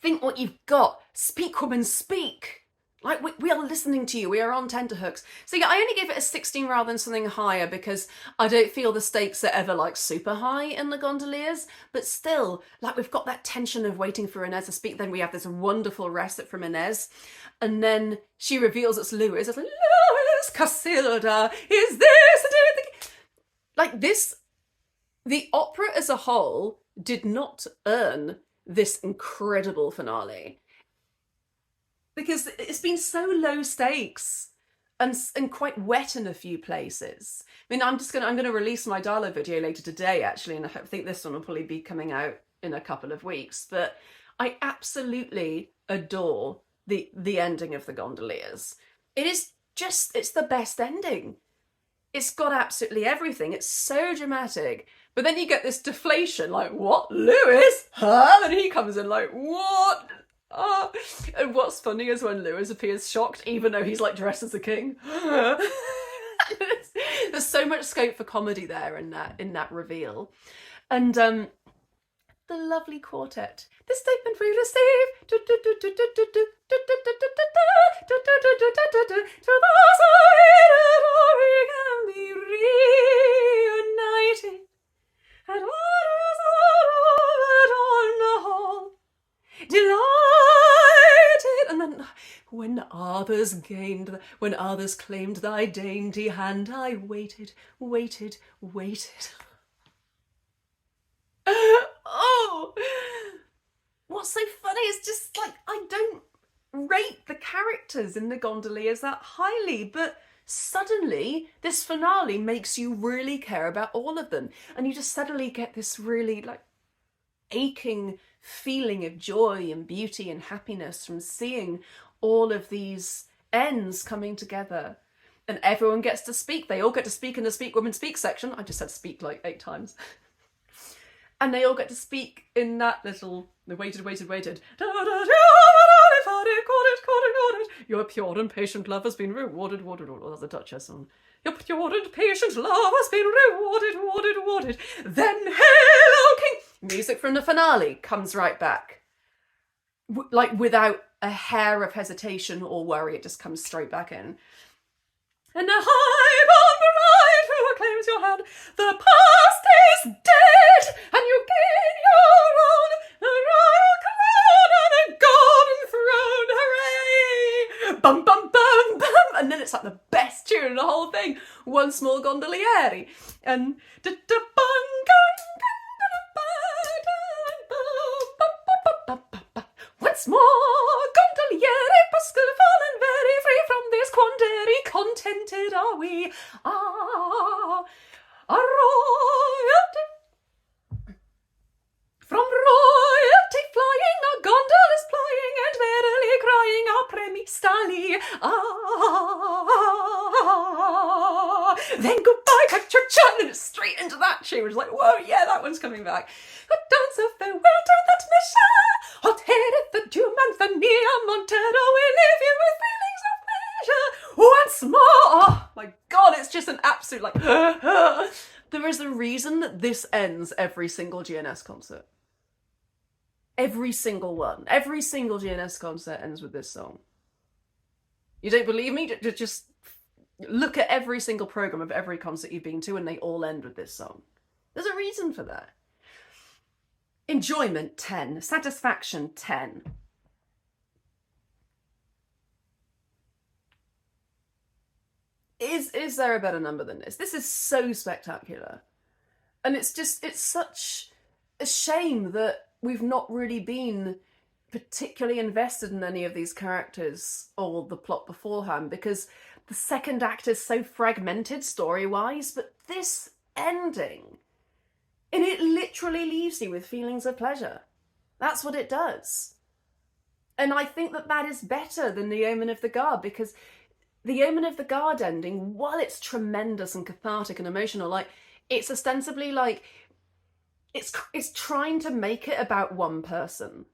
think what you've got. Speak, woman, speak. Like, we are listening to you. We are on tenterhooks. So yeah, I only gave it a 16 rather than something higher because I don't feel the stakes are ever like super high in the Gondoliers. But still, like, we've got that tension of waiting for Inez to speak. Then we have this wonderful recit from Inez. And then she reveals it's Lewis. It's like, "Lewis, Casilda, is this?" Like this, the opera as a whole did not earn this incredible finale. Because it's been so low stakes and quite wet in a few places. I mean, I'm gonna release my dialogue video later today, actually, and I think this one will probably be coming out in a couple of weeks. But I absolutely adore the ending of the Gondoliers. It's the best ending. It's got absolutely everything. It's so dramatic. But then you get this deflation, like, "What, Lewis? Huh?" And he comes in like, "What?" Oh. And what's funny is when Lewis appears shocked, even though he's like dressed as a king. There's so much scope for comedy there in that reveal. And the lovely quartet. The statement we receive to the side we can be reunited and waters on the hall. Delighted, and then when others claimed thy dainty hand, I waited. Oh, what's so funny is just like, I don't rate the characters in the Gondoliers that highly, but suddenly this finale makes you really care about all of them, and you just suddenly get this really like aching feeling of joy and beauty and happiness from seeing all of these ends coming together. And everyone gets to speak. They all get to speak in the Speak Woman Speak section. I just said speak like 8 times. And they all get to speak in that little, the waited. Your pure and patient love has been rewarded. That's the Duchess song. Your pure and patient love has been rewarded. Then hail, King. Music from the finale comes right back. Like without a hair of hesitation or worry, it just comes straight back in. And the high-born bride who claims your hand, the past is dead, and you gain your own, the royal crown and a golden throne, hooray! Bum, bum, bum, bum, and then it's like the best tune in the whole thing, One Small Gondoliere, and once more, gondoliere, Pascal fallen very free from this quandary, contented are we, royalty, from royalty flying, our gondol is plying, and merrily crying our premistali, then goodbye, cha-cha-cha, and it's straight into that tune, which is like, whoa, yeah, that one's coming back. A dance of farewell to that mission, hot headed the Doom and the Nia Montero, we leave you with feelings of pleasure once more. Oh my god, it's just an absolute like there is a reason that this ends every single GNS concert. Every single one. Every single GNS concert ends with this song. You don't believe me? Just look at every single program of every concert you've been to and they all end with this song. There's a reason for that. Enjoyment, 10. Satisfaction, 10. Is there a better number than this? This is so spectacular. And it's such a shame that we've not really been particularly invested in any of these characters or the plot beforehand, because the second act is so fragmented story-wise, but this ending, and it literally leaves you with feelings of pleasure. That's what it does. And I think that that is better than the Yeomen of the Guard, because the Yeomen of the Guard ending, while it's tremendous and cathartic and emotional, like, it's ostensibly like, it's trying to make it about one person.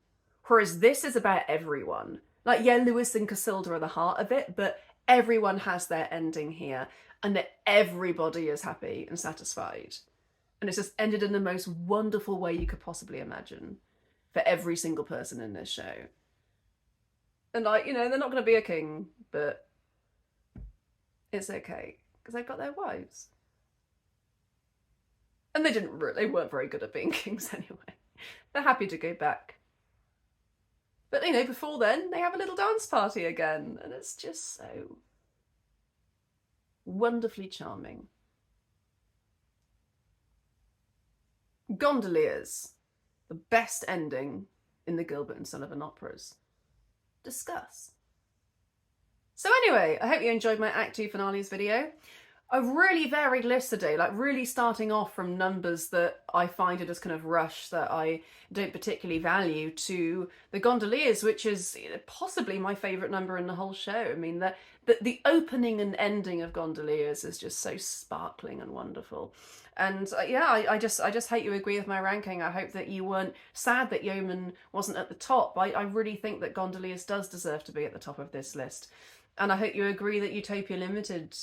Whereas this is about everyone. Like, yeah, Lewis and Casilda are the heart of it, but everyone has their ending here, and that everybody is happy and satisfied. And it's just ended in the most wonderful way you could possibly imagine for every single person in this show. And, like, you know, they're not going to be a king, but it's okay, because they've got their wives. And they weren't very good at being kings anyway. They're happy to go back. But, you know, before then, they have a little dance party again. And it's just so wonderfully charming. Gondoliers. The best ending in the Gilbert and Sullivan operas. Discuss. So anyway, I hope you enjoyed my Act 2 finales video. A really varied list today, like really starting off from numbers that I find are just kind of rush that I don't particularly value, to the Gondoliers, which is possibly my favourite number in the whole show. I mean, the opening and ending of Gondoliers is just so sparkling and wonderful. And yeah, I just hope you agree with my ranking. I hope that you weren't sad that Yeomen wasn't at the top. I really think that Gondoliers does deserve to be at the top of this list. And I hope you agree that Utopia Limited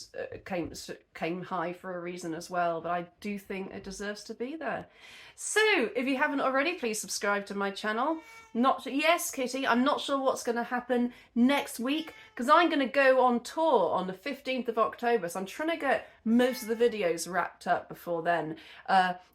came high for a reason as well, but I do think it deserves to be there. So, if you haven't already, please subscribe to my channel. Yes, Kitty, I'm not sure what's going to happen next week, because I'm going to go on tour on the 15th of October, so I'm trying to get most of the videos wrapped up before then.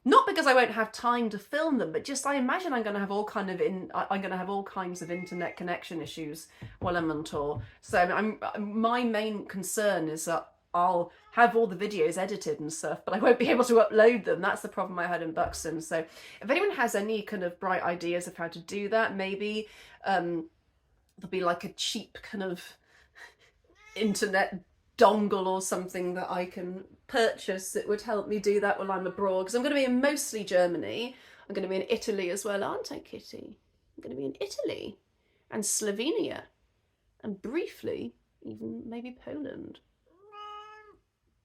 Not because I won't have time to film them, but just I imagine I'm going to have all kinds of internet connection issues while I'm on tour. So my main concern is that I'll have all the videos edited and stuff, but I won't be able to upload them. That's the problem I had in Buxton. So if anyone has any kind of bright ideas of how to do that, maybe there'll be like a cheap kind of internet dongle or something that I can purchase that would help me do that while I'm abroad. Because I'm going to be in mostly Germany. I'm going to be in Italy as well, aren't I, Kitty? I'm going to be in Italy and Slovenia and briefly even maybe Poland.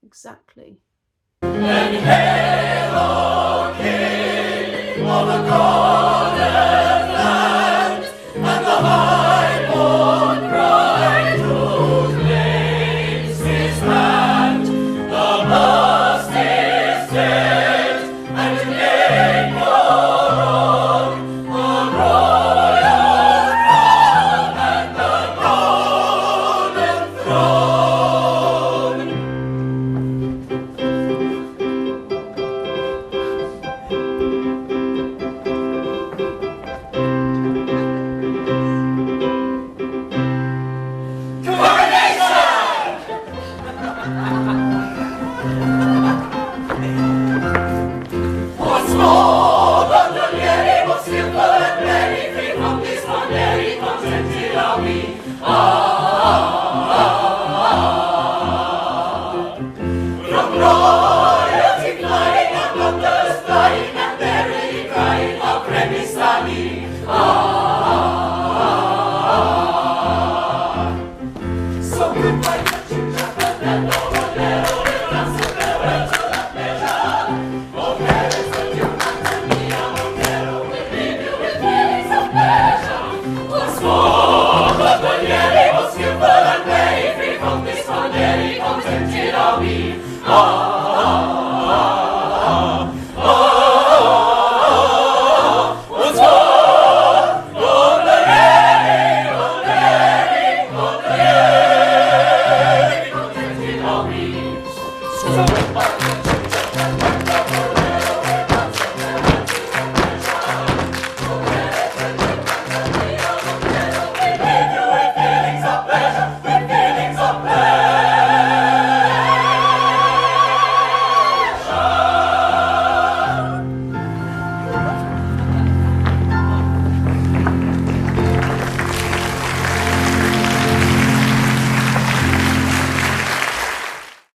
Exactly. And hail, O King of the gods!